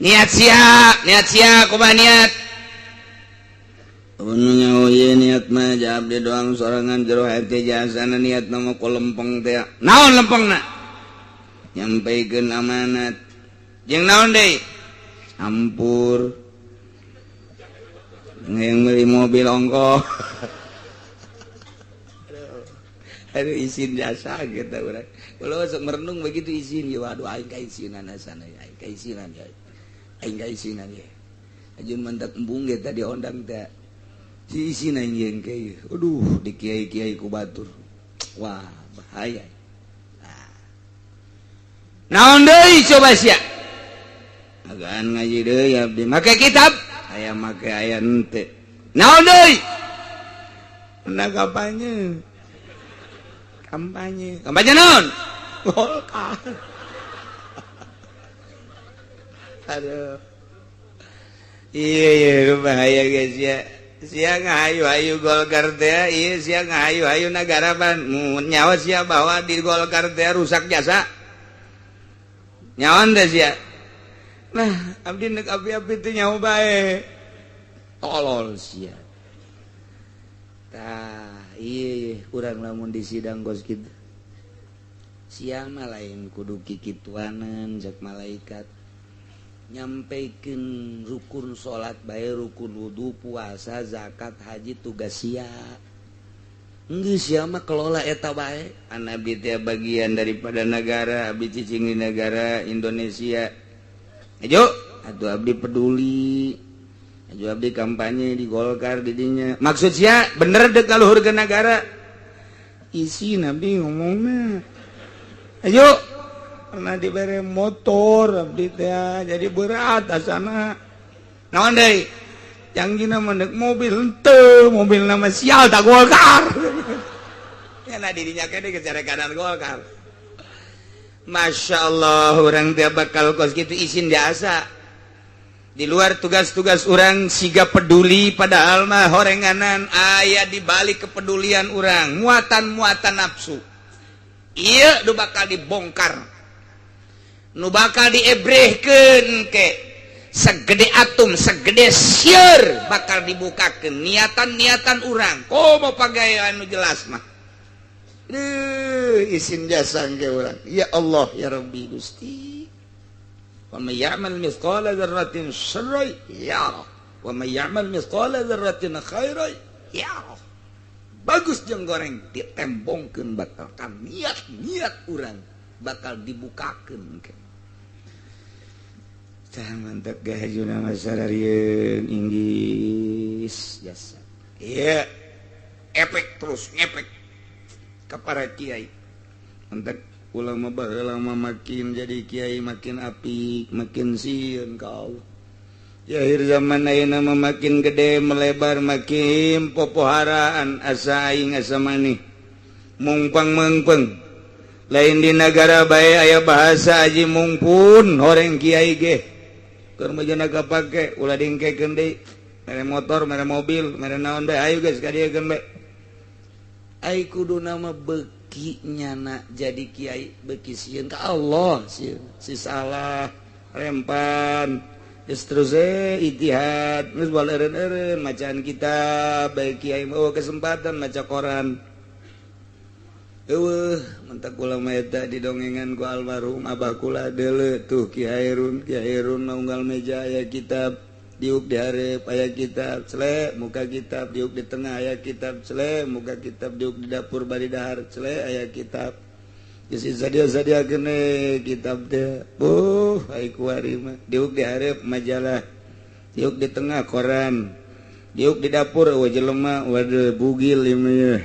niat sia kumaha niat anu nyaho ieu niat mah jawab di doang sorangan jero hati jasana niat nama ku lempeng teh naon lempengna nyampaikeun amanat jeung naon deui ampur yang beli mobil ongkoh aduh izin jasa gitu urang kalau sok merenung begitu izin ya waduh aing ka izinan sana ya aing ka izinan ya aing ka izinan ya ajun mantak embung ge tadi ondang teh si izin aing yang kayak aduh di kiai-kiai ku batur wah bahaya naon deui coba sia agaan ngaji deui abdi make kitab aya make aya henteu naon deui pernah kampanye naon Golkar aduh iya bahaya guys ya sia ngahayu-hayu Golkar teh ieu sia ngahayu-hayu nagara ban nyawa sia bahwa di Golkar teh rusak jasa nyawan teh sia nah abdi neuk api-api teh nyawa bae tolol sia tah iya urang lamun di sidang gos kitu sia mah lain kudu kikituanan jak malaikat nyampaikeun rukun salat bae rukun wudu puasa zakat haji tugas sia geus sia mah kelola eta bae an abdi teh bagian daripada negara abdi cicing di negara Indonesia ajo atuh abdi peduli ajo abdi kampanye di Golkar di dinya maksud sia bener dek kaluhurkeun negara isi nabi ngomongna ayo pernah diberi motor abdi teh jadi berat asana naon deui canggih mendek mobil ente mobil nama sial tak Golkar ya nah dirinya kene kecara kanan Golkar. Masya Allah orang dia bakal kos gitu izin biasa di luar tugas-tugas orang siga peduli padahal mah horenganan aya di balik kepedulian orang muatan-muatan nafsu iya nu bakal dibongkar nu bakal diebrehkeun ke segede atom segede sieun bakal dibukakeun niatan-niatan orang komo pagawean nu jelas mah izin jasa ke orang ya Allah ya Rabbi Gusti wa may ya'mal mithqala dzarratin syarran yarah wa may ya'mal mithqala dzarratin khairan yarah bagus jeung goreng ditembongkeun bakal kan niat urang bakal dibukakeun ke tah mantap gahajuna masararieun inggis jasa iya efek terus ngefek ka para kiai mantap ulama baheula makin jadi kiai makin apik makin sieun ka Allah ya akhir zaman ayeuna makin gede melebar makin popoharaan asa aing asa maneh mungpang mengpeng lain di negara bae aya bahasa aji mungpun horeng kiai ge keur mejana kapake ulah dingkekeun deui mere motor mere mobil mere naon bae ayo geus ka dieu geun bae ai kudu nama beki nyana jadi kiai beki sieun ka Allah sieun si salah rempan geus terus ijtihad geus bal eureun-eureun macaan kitab bae kiai mah kesempatan maca koran eueuh mentak ulama eta didongengan ku almarhum abah kula deuleu tuh Ki Hairun unggal meja aya kitab diuk di hareup aya kitab celek muka kitab diuk di tengah aya kitab celek muka kitab diuk di dapur bari dahar celek aya kitab geus sadia kene kitab teh ai kuari mah diuk di hareup majalah diuk di tengah koran diuk di dapur we jelema waduh bugil ieu mah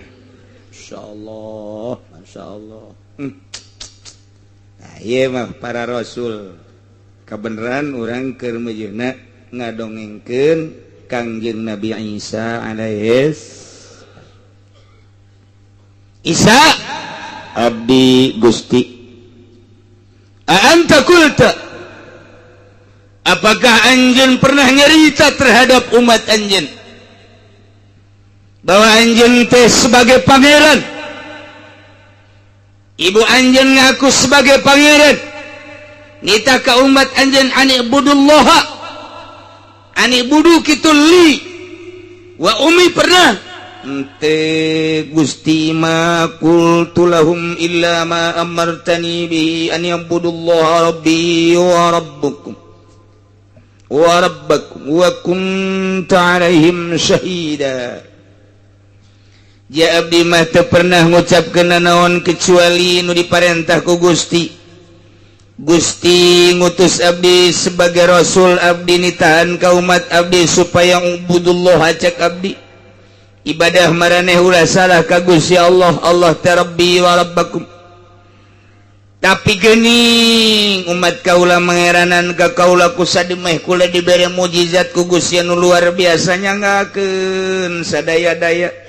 masyaallah nah ieu mah para rasul kabeneran urang keur mejeuna ngadongengkeun Kangjeng Nabi Isa alaihis Isa abdi Gusti anta qulta apakah anjeun pernah nyarita terhadap umat anjeun bahwa anjeun teh sebagai pangeran ibu anjeun ngaku sebagai pangeran nita ka umat anjeun ani ibudullaha ani budu kitu li wa umi pernah ente Gusti ma qultu lahum illa ma amartani bihi an yabudullaha rabbi wa rabbukum wa rabbakum wa kunta alaihim syahida ja abdi mah teu pernah ngucapkeun naon kecuali nu diparentah ku Gusti ngutus abdi sebagai rasul abdi nitahan ka umat abdi supaya ubudullah acak abdi ibadah maraneh ulah salah ka Gusti Allah teh Rabbi wa Rabbakum tapi geuning umat kaula mangeranan ka kaula ku sademeh kula dibere mukjizat ku Gusti anu luar biasa nyanggakeun sadaya-daya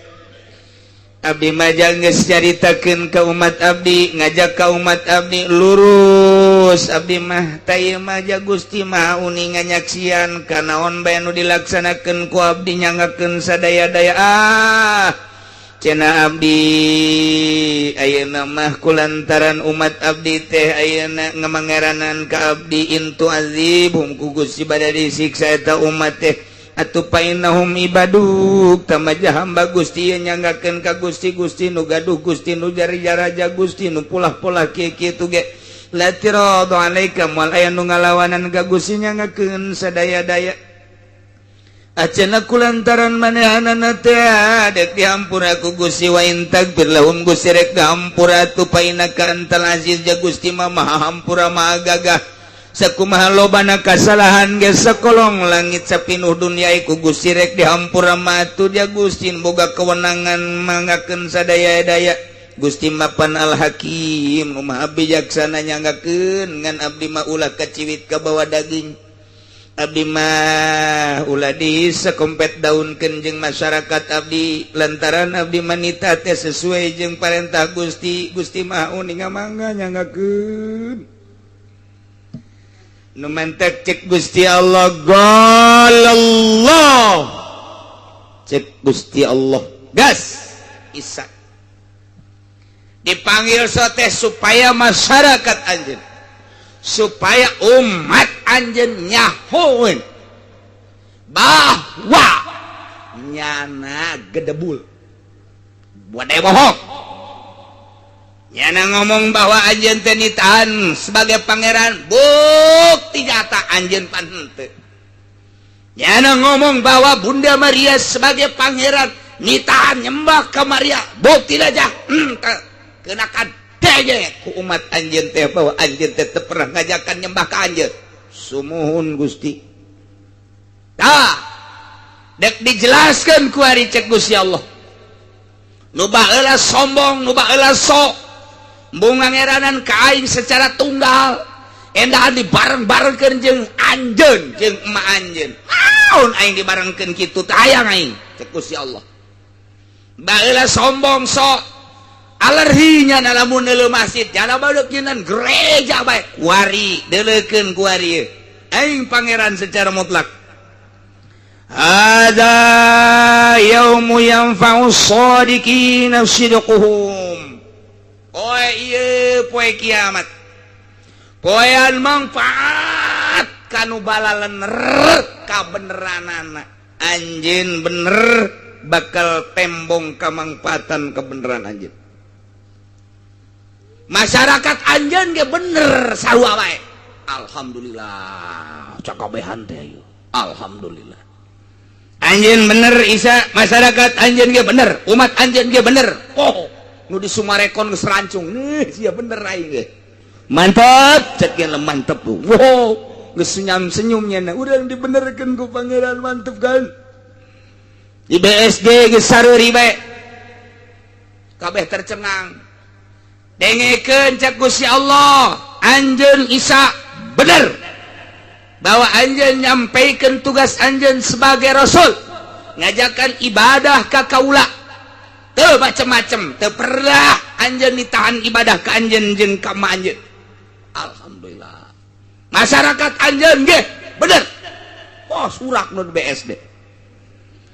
abdi mah geus caritakeun ka umat abdi ngajak ka umat abdi lurus abdi mah taya mah Gusti mah uning nganyaksian kanaon bae nu dilaksanakeun ku abdi nyanggakeun sadaya-daya cenah abdi ayeuna mah kulantaran umat abdi teh ayeuna ngamangeranan ka abdi intu azibhum ku Gusti bade disiksa eta umat teh atupainahum ibaduk tamaja hamba Gusti nyanggakeun ka Gusti nu gaduh Gusti nu jari-jaraja Gusti nu pulah-pulah kieu-kieu ge latiradu alaikam wal aya nu ngalawanan ka Gusti nyanggakeun sadaya-daya acenah kulantaran manehanana teh dek dihampura ku Gusti wa intagfir lahum Gusti rek dihampura tupainaka antal aziz ja Gusti mah maha hampura maha gagah sakumaha lobana kasalahan ge sakolong langit sapinuh dunia iku Gusti rek dihampura matu dia Gusti boga kewenangan manggakeun sadaya-daya Gusti mapan al hakim maha bijaksana nyanggakeun ngan abdi mah ulah kaciwit ka bawa daging Abdi mah ulah disakompet daunkeun jeung masyarakat abdi lantaran abdi manita teh sesuai jeung parentah Gusti. Gusti mah uning mangga nyangakeun. Nu mantek cek Gusti Allah galallah. Cek Gusti Allah gas Isa. Dipanggil teh supaya masyarakat anjeun, supaya umat anjeun nyahoeun bahwa nyana gedebul buat bohong. Nyana ngomong bahwa anjeun teh nitahan sebagai pangeran, bukti nyata anjeun pan henteu. Nyana ngomong bahwa Bunda Maria sebagai pangeran, nitahan nyembah ka Maria, bukti aja kenakan dege ku umat anjeun teh bahwa anjeun teh teu pernah ngajakan nyembah ka anjeun. Sumuhun Gusti. Tah dek dijelaskeun ku ari cek Gusti Allah. Nu baheula sombong, nu baheula sok embung ngangeranan ka aing secara tunggal, endahan dibareng-barengkeun jeung anjeun jeung emak anjeun. Naon aing dibarengkeun kitu teh hayang aing cek Gusti Allah. Baheula sombong sok alerginya lamun neuleuh masjid jana badeuk nyeunan gereja bae kuari deuleukeun kuari aing pangeran secara mutlak. Hadza yaumu yanfa'us shadiqina sidquhum. Poe ieu poe kiamat, poean manfaat kanu balalener kabeneranana. Anjeun bener bakal tembong kamangfaatan kebeneran anjeun. Masyarakat anjeun ge bener sarua wae. Alhamdulillah cakabehan teh. Alhamdulillah. Anjeun bener Isa, masyarakat anjeun ge bener, umat anjeun ge bener. Oh, nu disumarekon geus rancung. Sia bener aing ge. Mantap, cek ge mantep. Wow, geus senyum-senyumnya urang dibenerkeun ku pangeran mantep kan. Di BSD geus sareuri bae. Kabeh tercengang. Dengekeun cek Gusti Allah, anjeun Isa bener bahwa anjeun nyampaikeun tugas anjeun sebagai rasul, ngajakan ibadah ka kaula. Teu macem-macem, teu pernah anjeun ditahan ibadah ka anjeun jeung ka ma anjeun. Alhamdulillah. Masyarakat anjeun ge bener. Oh, surak nu di BSD.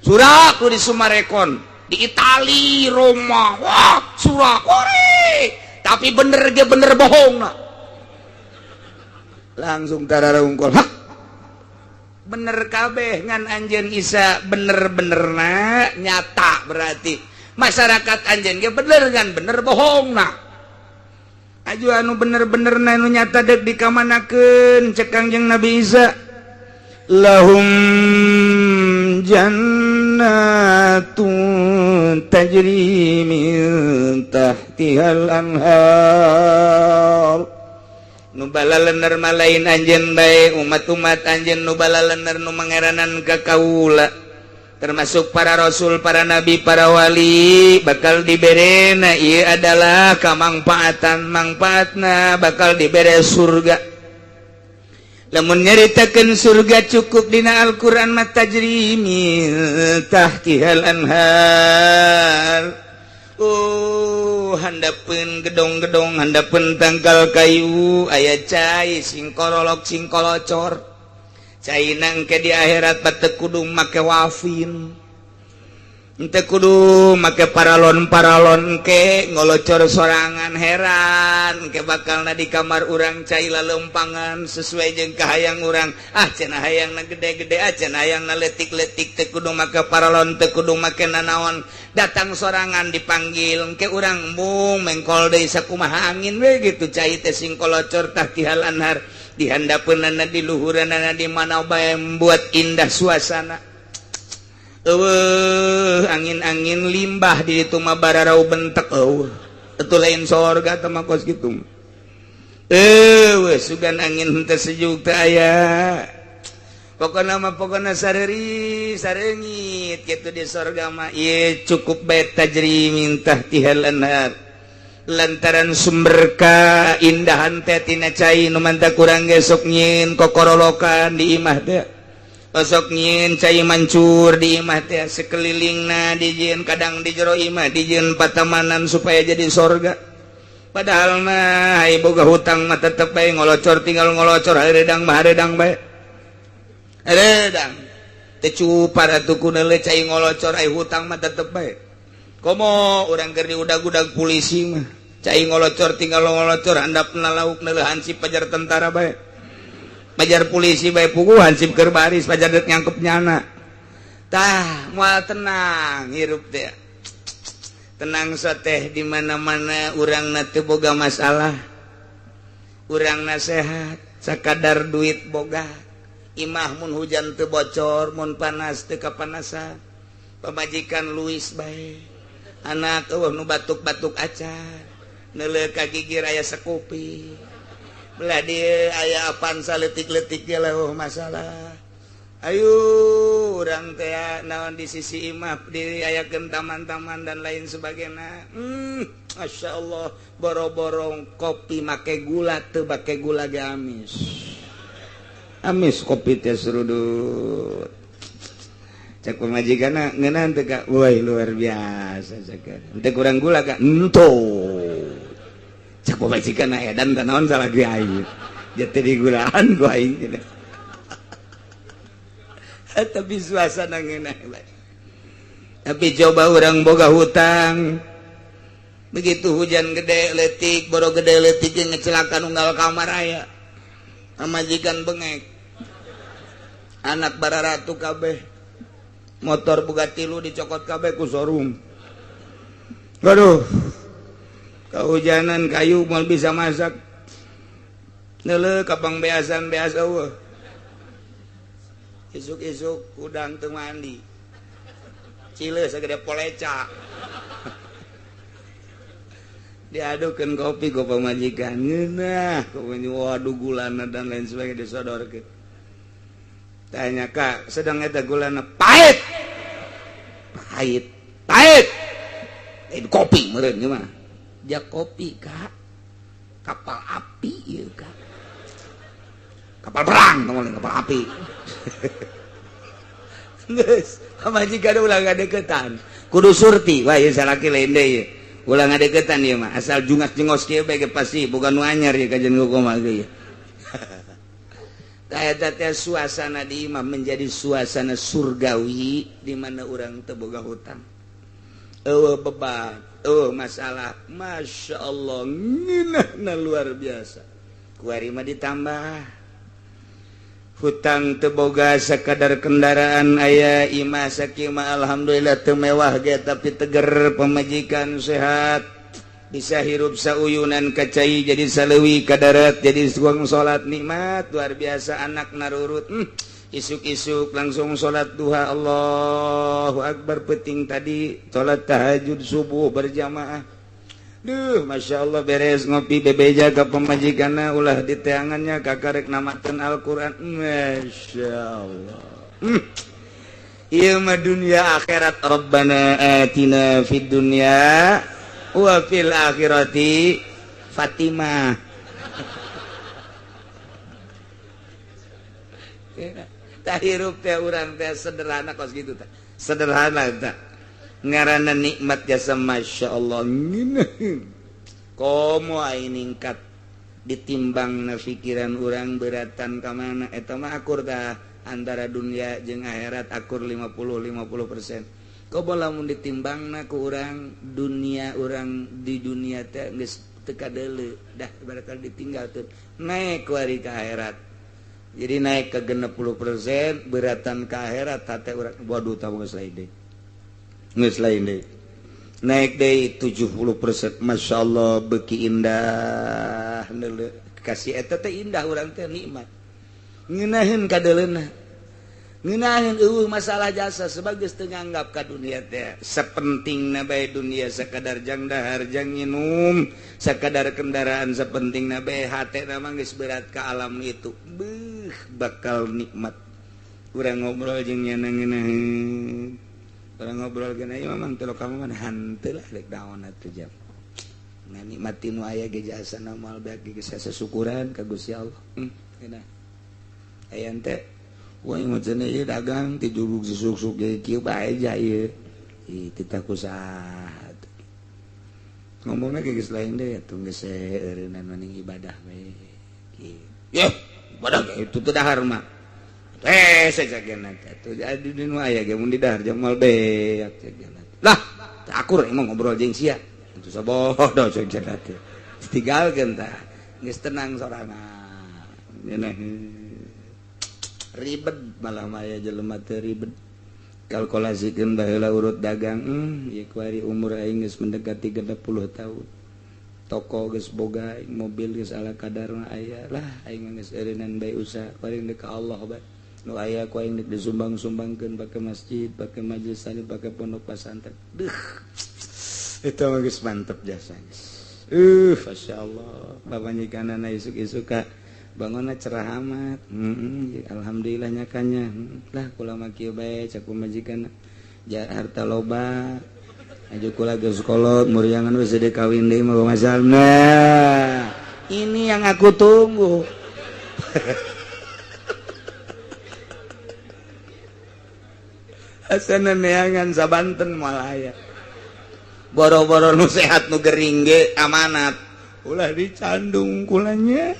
Surak nu di Sumarekon, di Itali, Roma. Wah, surak ore. Tapi bener ge bener bohong na. Langsung tararungkul. Hak. Bener kabeh ngan anjeun Isa bener-benerna nyata berarti. Masyarakat anjeun ge bener ngan bener bohong na. Aju anu bener-benerna anu nyata dek dikamanakeun cek Kangjeng Nabi Isa. Lahum jannatun tajri min tahtihal anhar. Nu balalener malain anjeun bae umat-umat anjeun nu balalener nu mangeranan ka kaula termasuk para rasul, para nabi, para wali bakal diberena ieu adalah kamangpaatan mangpaatna bakal dibere surga. Lamun nyaritakeun surga cukup dina Al-Qur'an mah tajri min tahtihal anhar. Oh, handapeun gedong-gedong, handapeun tangkal kayu, aya cai sing kololok sing kolocor. Caina engke di akhirat teu kudu make wafin. Teu kudu make paralon-paralon engke ngolocor sorangan heran engke bakalna di kamar urang cai laleumpagan sesuai jeung kahayang urang. Ah cenah hayangna gede-gede, ah cenah hayangna leutik-leutik teu kudu make paralon, teu kudu make nanaon. Datang sorangan dipanggil engke urang mung mengkol deui sakumaha angin we gitu cai teh sing kolocor tahtihal anhar dihandapeunana di luhuranana di mana bae membuat indah suasana. Angin-angin limbah di ditu mah bararau bentek. Itu lain sorga teh mah kos kitu. Sugan angin teu sejuk teh aya. Pokona sareuri sareungit kitu di sorga mah ieu cukup bae tajri min tahtihal anhar. lantaran sumberka indahan teh tina cai nu manta kurang gesok nyin kokorolokan di imah teh osok nyin cai mancur di imah teh sekelilingna dijieun kadang di jero imah dijieun patamanan supaya jadi sorga padahal mah ai boga hutang mah tetep bae ngolocor tinggal ngolocor haredang mah haredang bae haredang teu cupar atuh kunaon cai ngolocor ai hutang mah tetep bae komo urang keur diudag-udag polisi mah cai ngolocor tinggal ngolocor handapna lauk neuleuh hansip pajar tentara bae pajar polisi bae puguh hansip keur baris pajar deuk nyangkep nyana tah moal tenang hirup teh tenang sateh di mana-mana urangna teu boga masalah urangna sehat sakadar duit boga imah mun hujan teu bocor mun panas teu kapanasan pamajikan luis bae anak eueuh nu batuk-batuk acan neuleuh ka gigir aya sakopi belah dieu aya apan saletik-letik ge leuh masalah ayo urang teh naon di sisi imah diayakeun taman-taman dan lain sebagainya masyaallah boro-boro kopi make gula teu make gula ge amis amis kopi teh serudut cek pemajikanna ngeunaan teh ka woi luar biasa cek teu kurang gula ka entou cek pemajikanna edan teh naon salah ge aing jate digulaan ku aing tapi suasana ngeunah tapi coba urang boga hutang begitu hujan gede letik boro gede letik ngecelakan unggal kamar aya pamajikan bengek anak bararatu kabeh motor Bugatti lu dicokot kabeh ku showroom. Aduh. Kehujanan kayu moal bisa masak. Neuleuh ka pangbeasan beas eueuh. Isuk-isuk udang teu mandi. Cileuh sagede poleca. Diadukeun kopi ku pamajikan. Ngeunah, waduh gulana dan lain sebagainya disodorkeun. Tanya kak sedang eta gulana pahit kopi meureun gimana dia kopi kak kapal api ieu kak kapal perang ngomong kapal api geus pamajikan ulah ngadeukeutan kudu surti wah ieu salaki lain deui ieu ulah ngadeukeutan ieu mah asal jungas jengos kieu bae pasti boga nu anyar ieu kajen kumaha ieu eta teh suasana di imah menjadi suasana surgawi di mana orang teu boga hutang. Eueuh beban, eueuh masalah, masya Allah ngeunahna luar biasa. Kuari mah ditambah hutang teu boga sakadar kendaraan aya imah sakieu mah alhamdulillah teu mewah ge tapi teger pamajikan sehat. Bisa hirup sauyunan kacai jadi saleuwi ka darat jadi suang salat nikmat luar biasa anak narurut isuk-isuk langsung salat duha Allahu akbar penting tadi salat tahajud subuh berjamaah duh masya Allah beres ngopi bebeja ka pamajikanna ulah di teangannya kakarek namakeun Al-Qur'an masya Allah ieu mah dunya akhirat rabbana atina fid dunya wa fil akhirati Fatimah. Tah hirup teh urang teh sederhana kos gitu teh. Sederhana teh. Ngaranna nikmat jasa masyaallah. Komo ai ningkat ditimbangna pikiran urang beratan ka mana eta mah akur tah antara dunia jeung akhirat akur 50-50%. Komo lamun ditimbangna ku urang dunia urang di dunia teh geus teu kadeuleu dah barakal ditinggalkeun naik kuari ka akhirat jadi naik ke 60% beratan ka akhirat teh urang waduh tah geus lain deui naik deui 70% masyaallah beuki indah neuleuh kasih eta teh indah urang teh nikmat ngeunaheun kadeuleuna ngeunaheun eueuh masalah jasa sebagai tenganggap ka dunia teh sapentingna bae dunia sakadar jang dahar jang nginum sakadar kendaraan sapentingna bae hatena mah geus berat ka alam itu beuh bakal nikmat urang ngobrol jeung nyana ngeunaheun urang ngobrol geuna ieu mamang teu kamu mah hanteu lah rek daon atuh jam nikmati nu aya ge jasa namal bae ge sasyukuran ka Gusti Allah. Cenah. Aya teh wah imut cenah ieu dagang ti jurug susuk-susuk ge kieu bae ja ieu. Itu tak kusaha. Ngomongna ge geus lain deui atuh geus eureunana mending ibadah we. Kieu. Ya, ibadah itu teh dahar mah. Sajagenna atuh jadi nu aya ge mun di dahar jamal beak sajagenna. Lah, akur emang ngobrol jeung sia. Itu sabodo sajagenna teh. Tinggalkeun tah. Geus tenang sorangan. Cenah. Ribet malah maya jelema teh ribet. Kalkulasikeun baheula urut dagang ieu kuari umur aing geus mendekati 60 tahun. Toko geus boga, mobil geus ala kadarna aya. Lah aing geus eureunana bae usaha paring ka Allah bae. Nu aya ku aing disumbang-sumbangkeun pake masjid, pake majelis taklim, pake pondok pesantren. Duh. Eta mah geus mantep jasa geus. Masyaallah. Babanyikanana isuk-isuk ka bangunna cerah amat. Alhamdulillah nyakanya. Lah kula mah kieu bae cak pamajikan harta loba. Aju kula geus kolot muriangan we sede kawin deui mah masalah. Nah, ini yang aku tunggu. Asana neangan sabanten malaya. Boro-boro nu sehat nu gering ge amanat. Ulah dicandung kulanya.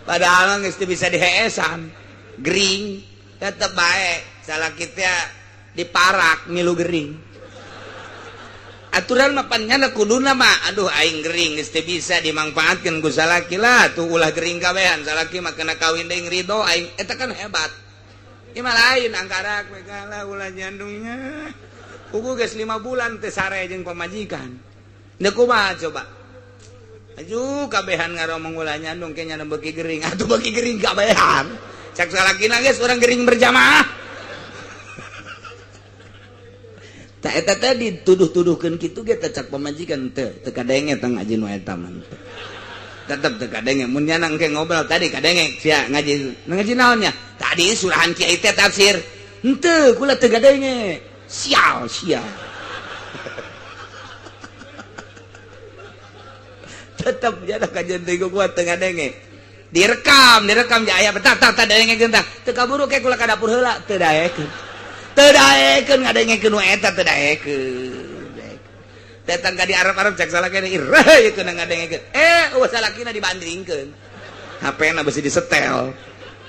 Padahal geus teu bisa diheesan. Gering tetep bae salaki teh diparak milu gering. Aturan mah panjana kuduna mah aduh aing gering geus teu bisa dimangpaatkeun ku salaki lah tuh ulah gering kabehan salaki mah kena kawin deui ridho aing eta kan hebat. Ieu mah lain angkara megala ulah nyandungnya. Kuku geus 5 bulan teh sare jeung pamajikan. Da kumaha coba? Aju kabehan ngaromong ulah nyandung ke nyana beuki gering. Atuh beuki gering kabehan. Cak salakina geus urang gering berjamaah. Tak eta teh dituduh-tuduhkeun kitu ge teh cak pamajikan teu kadenge teh ngaji nu eta mah. Tetep teu kadenge mun nyanang ke ngobrol tadi kadenge sia ngaji naon nya? Tadi surahan kiai teh tafsir. Henteu kula teu kadenge. Sial. Tetep jada kajian teh kuat teu kadenge. Direkam ja aya betak tak daengekeun tah. Teu kaburu ke kula ka dapur heula teu daekeun. Teu daekeun ngadengekeun nu eta teu daekeun. Datang ka di Arab-Arab cak salakina ireukeun ngadengekeun. Eueuh salakina dibandingkeun. HP-na beusi disetel.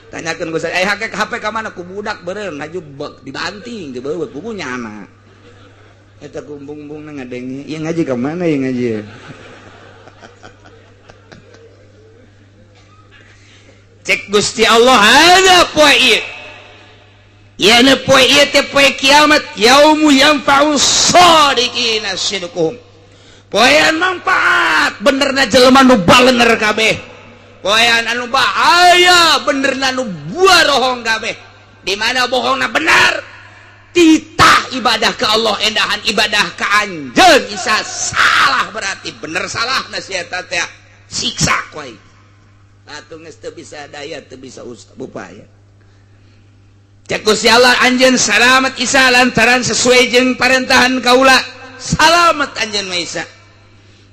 Tanyakeun ku saya, HP ka mana ku budak beureum ngajubek dibanting teu beubeuk buku nyana. Eta kumbung-bungna ngadenge, ieu ngaji ka mana ieu ngaji? Cek Gusti Allah ada poe ieu. Ieu poe ieu teh poe kiamat, yaumu yanfa'u shadiqina sidquhum. Poean manfaat benerna jelema nu balenger kabeh. Poean anu bahaya benerna nu bohong kabeh. Di mana bohongna benar? Titah ibadah ke Allah endahan ibadah ka anjeun isa salah berarti bener salah nasihat teh siksa ku aing. Atuh geus teu bisa daya teu bisa upaya. Cek Gusti Allah anjeun salamet isa lantaran sesuai jeung parentahan kaula. Salamet anjeun mah isa.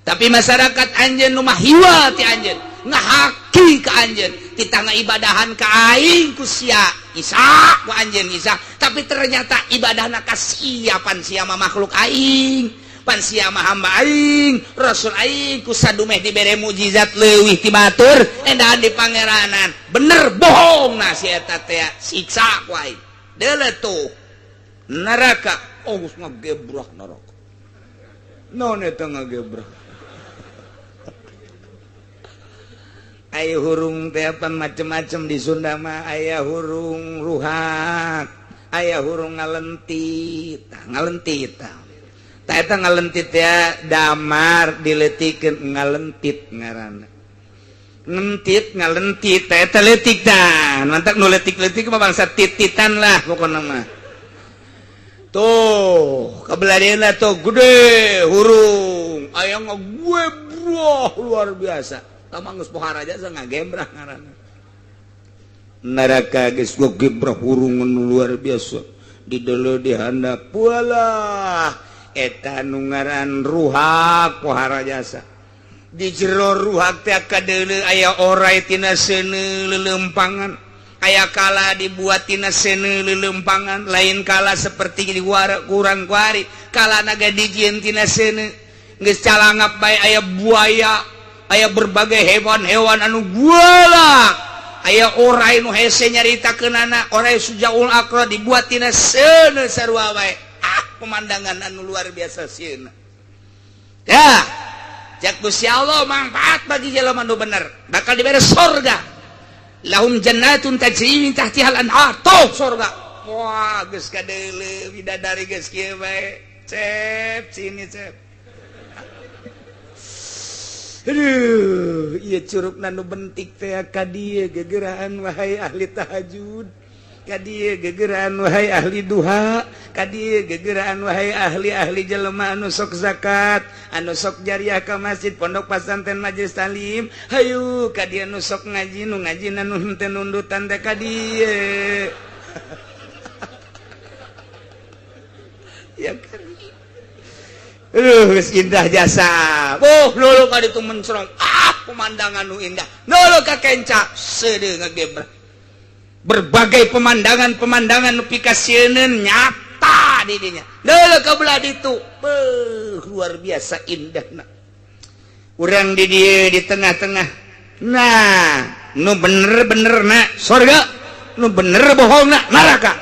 Tapi masyarakat anjeun nu mah hiwa ti anjeun, ngahaki ka anjeun, titangga ibadahan ka aing ku sia isa ku anjeun isa, tapi ternyata ibadahna ka sia pan sia mah makhluk aing. Pan sia mah hamba aing, rasul aing ku sadumeh dibere mukjizat leuwih ti batur endahan di pangeranan. Bener bohongna si eta teh siksa ku aing. Deuleuh tuh neraka geus ngagebrah neraka. Naon eta ngagebrah? Aya hurung teh apa macem-macem di Sunda mah aya hurung ruhak, aya hurung ngalentit. Tah eta ngalentit ya damar dileutikeun ngalentit ngaranna. Ngentit ngalentit tah eta leutik tah. Mantak nu leutik-leutik mah bangsa tititan lah pokona mah. Tuh, kabeladeuna tuh gede hurung, aya ngagebrah luar biasa. Tah mah geus pohara aja ngagebrah ngaranna. Neraka geus ngagebrah hurung luar biasa. Di deuleu di handap walah eta nu ngaran ruhak pohara jasa. di jero ruhak teh kadele aya orai tina seuneu lelempangan, aya kala dibuat tina seuneu lelempangan, lain kala seperti di kurang kuari kala naga dijieun tina seuneu geus calangap bae aya buaya, aya berbagai hewan-hewan anu galak, aya orai nu hese nyaritakeunana orai sujaul akra dibuat tina seuneu sarua bae. Pemandangan anu luar biasa sieuna. Ya, jak Gusti Allah manfaat bagi jelema nu bener, bakal dibere surga. Lahum jannatun tajri min tahtiha al-anhar. Tuh surga. Wah, geus kadeuleu bidadari geus kieu bae. Cep, sini cep. Aduh, ieu curugna nu bentik teh ka dieu gegeraan wahai ahli tahajud. Kadieu gegeraan wahai ahli duha, kadieu gegeraan wahai ahli-ahli jelema anu sok zakat, anu sok jariah ka masjid, pondok pesantren, majelis talim. Hayu kadieu anu sok ngaji, nu ngaji anu henteu nundutan teh kadieu. Ya kan. Geus indah jasa. Lulu ka ditu mencrong. Pemandangan nu indah. Lulu ka kenca seudeu ngagebrak. Berbagai pemandangan pikasieun nyata di dinya. Leuleuk ka belah ditu, luar biasa indahna. Urang di dieu di tengah-tengah. Nah, nu bener-benerna surga, nu bener bohongna neraka.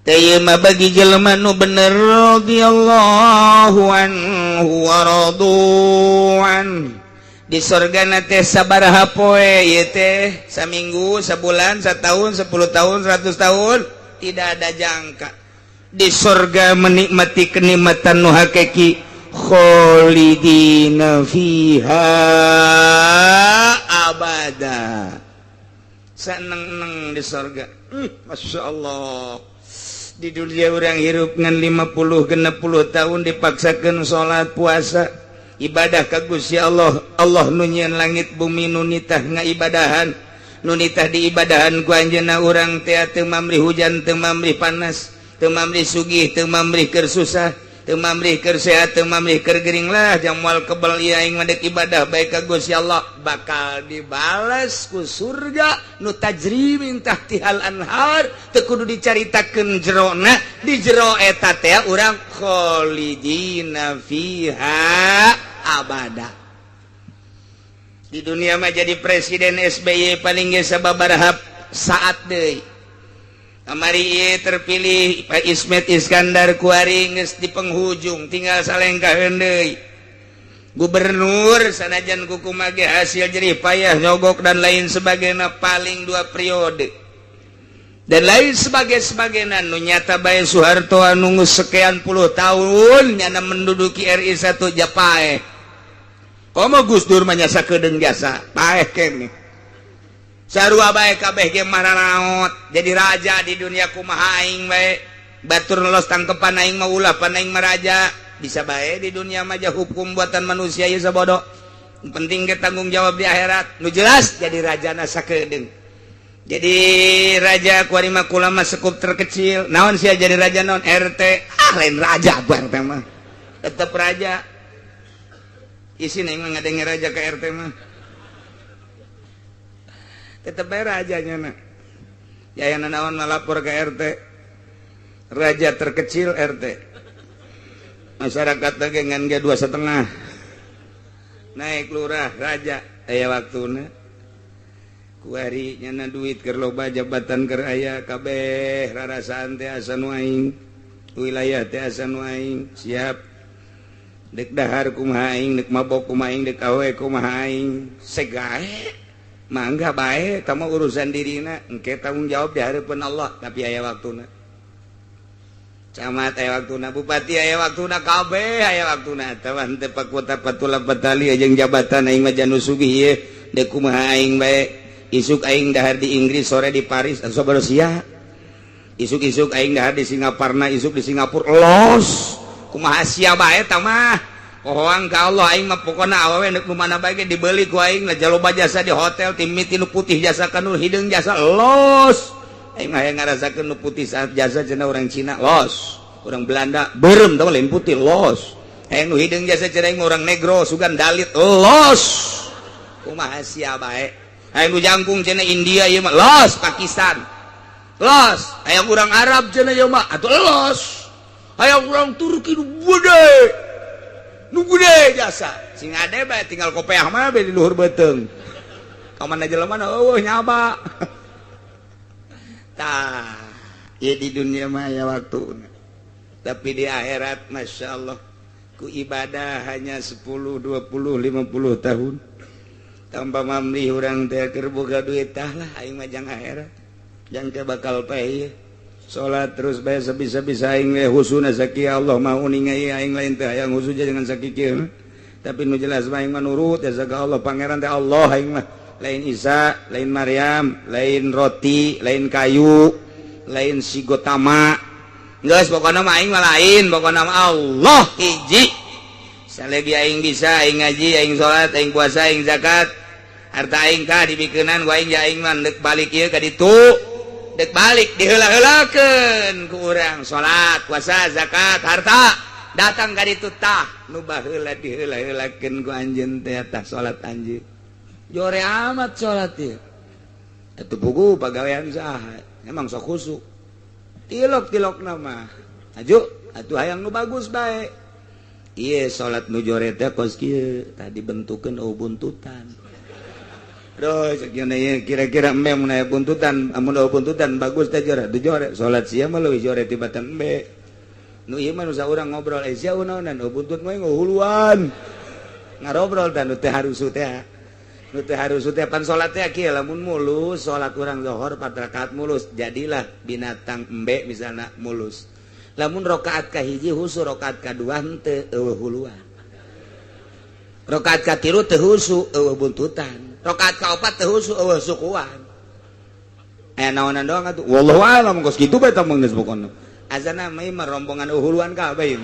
Teu ieu mah bagi jelema nu bener radhiyallahu anhu wa radu'an. Di surgana teh sabaraha poe ieu teh, saminggu, sabulan, satahun, 10 tahun, 100 tahun, tidak ada jangka. Di surga menikmati kenikmatan nu hakiki, khalidina fiha abada. Saneng-neng di surga. Masya Allah. Di dunia orang hirup ngan 50-60 tahun dipaksakan sholat puasa. Ibadah ka Gusti Allah, Allah nu nyieun langit bumi nu nitah ngaibadahan, nu nitah diibadahan ku anjeunna urang teh teu mamrih hujan, teu mamrih panas, teu mamrih sugih, teu mamrih keur susah, teu mamrih keur sehat, teu mamrih keur gering lah jang moal kebal ieu aing mandek ibadah bae ka Gusti Allah bakal dibalas ku surga nu tajri min tahtihal anhar, teu kudu dicaritakeun jerona, di jero eta teh urang khalidina fiha abada. Di dunia mah jadi presiden SBY paling ge sababaraha saat deui. Kamari ieu terpilih Pak Ismet Iskandar kuari geus di penghujung, tinggal salengkaheun deui. Gubernur sanajan kukumaha ge hasil jerih payah nyogok dan lain sebagainya paling 2 periode. Dan lain sebagainya nu nyata bae Soeharto anu sekian puluh tahun nyana menduduki RI 1 Japae. Komo Gus Dur manyasa kedeung jasa paeh kene. Sarua bae kabeh ge maranaot jadi raja di dunia kumaha aing bae. Batur lolos tangkepan aing mah ulah pan aing maraja. Bisa bae di dunia mah hukum buatan manusia ieu sabodo. Penting ge tanggung jawab di akhirat. Nu jelas jadi rajana sakedeung. Jadi raja kuari mah kula mah sekup terkecil. Naon sia jadi raja naon RT? Lain raja gua RT mah. Tetep raja. Isi nih mah ngadenge raja ke RT mah. Tetep bae rajanya na. Yayana naon ngalapor ke RT. Raja terkecil RT. Masyarakat teh ngan ge 2,5. Naik lurah raja aya waktuna. Kuari nyana duit keur loba jabatan keur aya kabeh rarasaan teh asa nu aing. Wilayah teh asa nu aing. Siap. Dek dahar kumaha aing, dek mabok kumaha aing, dek awe kumaha aing. Segae mangga bae tama urusan dirina, engke tanggung jawab di hareupeun Allah, tapi aya waktuna. Camat aya waktuna, bupati aya waktuna, kabeh aya waktuna. Tah henteu pakota patula patali jeung jabatan aing mah janu sugih ieu, dek kumaha aing bae. Isuk aing dahar di Inggris, sore di Paris, sabar sia. Isuk-isuk aing dahar di Singaparna, isuk di Singapura, los. Kumaha sia bae tah mah. Pohoang ka Allah aing mah pokona awewe neuk nu mana bae ge dibeli ku aing lah jaloba jasa di hotel tim miti nu putih jasa ka nu hideung jasa los. Aing mah hayang ngarasakeun nu putih saat jasa cenah urang Cina los. Urang Belanda beureum tah lain putih los. hidung jasa cereng orang negro sugan dalit los kumaha sia bae nu jangkung cenah India ieu mah los Pakistan los aya urang Arab cenah ieu mah atuh los aya urang Turki nu gede jasa sing ade bae tinggal kopeah mah bae di luhur beuteung ka mana jelema eueuh nyaba tah ieu di dunia mah ya waktuna tapi di akhirat masyaallah ku ibadah hanya 10, 20, 50 tahun tanpa mamli urang teh keur boga duit tah lah aing mah jang akhirat jang teh bakal pae salat terus bae sabisa-bisa aing we husuna sakieu Allah mau ningali aing lain teh hayang husu jangan sakieu tapi nu jelas mah aing mah nurut ya ka Allah pangeran teh Allah aing mah lain Isa lain Maryam lain roti lain kayu lain si Gotama geus pokona mah aing mah lain pokona mah Allah hiji salagi aing bisa aing ngaji aing salat aing puasa aing zakat harta aing ka dibikeunan ku aing ja aing mah deuk balik ieu ka ditu deuk balik diheula-heulakeun ku urang salat puasa zakat harta datang ka ditu tah nu baheula diheula-heulakeun ku anjeun teh tah salat anjeun jore amat salat ieu atuh pugu pagawean saha emang sok khusuk tilok nama aju atuh hayang nu bagus bae ieu salat nu jore teh kos kieu tadi bentukeun buntutan aduh sakieu ieu kira-kira embe mun aya buntutan amun buntutan bagus teh jore salat sia mah leuwih jore tibatan embe nu ieu mah nu saurang ngobrol sia naonan buntut mah ngahuluan ngarobrol tah nu teh harusu teh nu teh harusu teh pan salat teh kieu lamun mulus salat urang zuhur 4 rakaat mulus jadilah binatang embe misalna mulus lamun rakaat ka hiji husu rakaat ka dua henteu eueuh huluan rakaat ka tilu teu husu eueuh buntutan rakaat ka opat teu husu eueuh sukuan aya naonan doang atuh wallahu a'lam geus kitu bae tah mah geus pokona azana mah rombongan huluan kabeh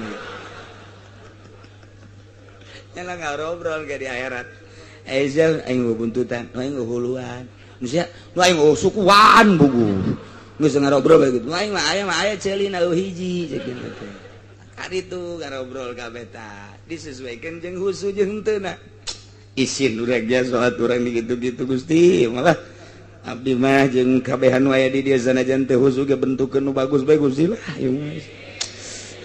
nya lah ngarobrol ke di akhirat Ezel aing buntutan, aing huluan. Nusia, nu aing sukuan bugu. Geus ngarobrol bae kitu. Aing mah aya ceulina hiji ceuk teh. Kaditu ngarobrol kabeh tah. Disesuaikeun jeung husu jeung henteu isin urang ja salat urang dikitu-kitu Gusti. Malah abdi mah jeung kabehan aya di dieu sanajan teh husu ge bentukeun nu bagus bae Gusti lah.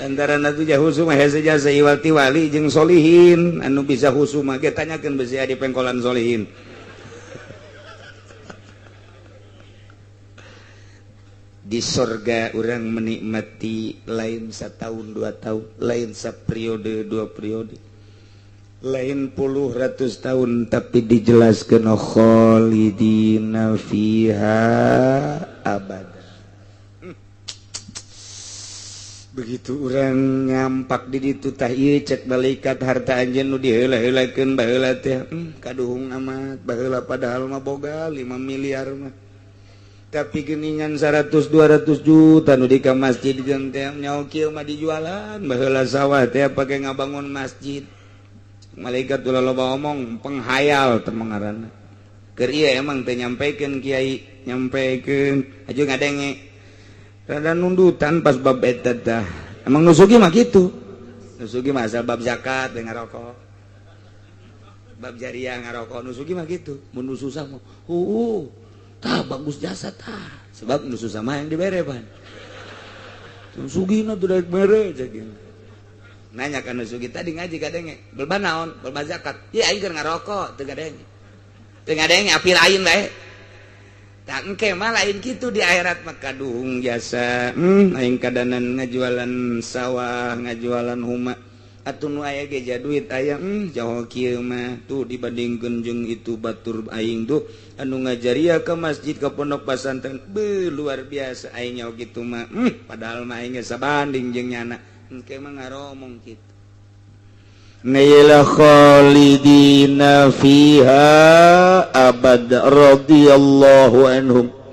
Lantaran atuh jah husu mah hese jasa iwati wali jeung solihin anu bisa husu mah ge tanyakeun bisi di pengkolan solihin di surga urang menikmati lain satahun 2 tahun lain saperiode 2 periode lain puluh ratus tahun tapi dijelaskeun khalidina fiha abad begitu orang ngampak di ditu tah ieu cek malaikat harta anjeun nu diheula-heulakeun baheula teh kaduhung amat baheula padahal mah boga 5 miliar mah tapi geuningan 100-200 juta nu di ka masjid jeung teh nyaho kieu mah dijualan baheula sawah teh pake ngabangun masjid malaikat ulah loba omong penghayal teh ngaranna keur ieu emang teh nyampekeun kiai nyampekeun aju ngadenge rada nundutan pas bab eta tah emang nusugi mah kitu nusugi mah asal bab zakat dengan ngarokok bab jariah ngarokok nusugi mah kitu mun nu susah mah tah bagus jasa tah sebab nu susah mah yang dibere pan nusugina teh daek mere ceuk nanya ka nusugi tadi ngaji kadenge belba naon belba zakat ieu aing keur ngarokok teu ngadenge api lain bae tak engke mah lain kitu di akhirat mah kaduhung jasa aing kadanan ngajualan sawah ngajualan huma atuh nu aya ge duit aya jauh kieu mah tuh dibandingkeun jeung itu batur aing tuh anu ngajariah ke masjid ke pondok pesantren luar biasa aing nyaho kitu mah padahal mah aing sabanding jeung nyana engke mah ngaromong kitu Naila khalidina fiha abad radhiyallahu anhum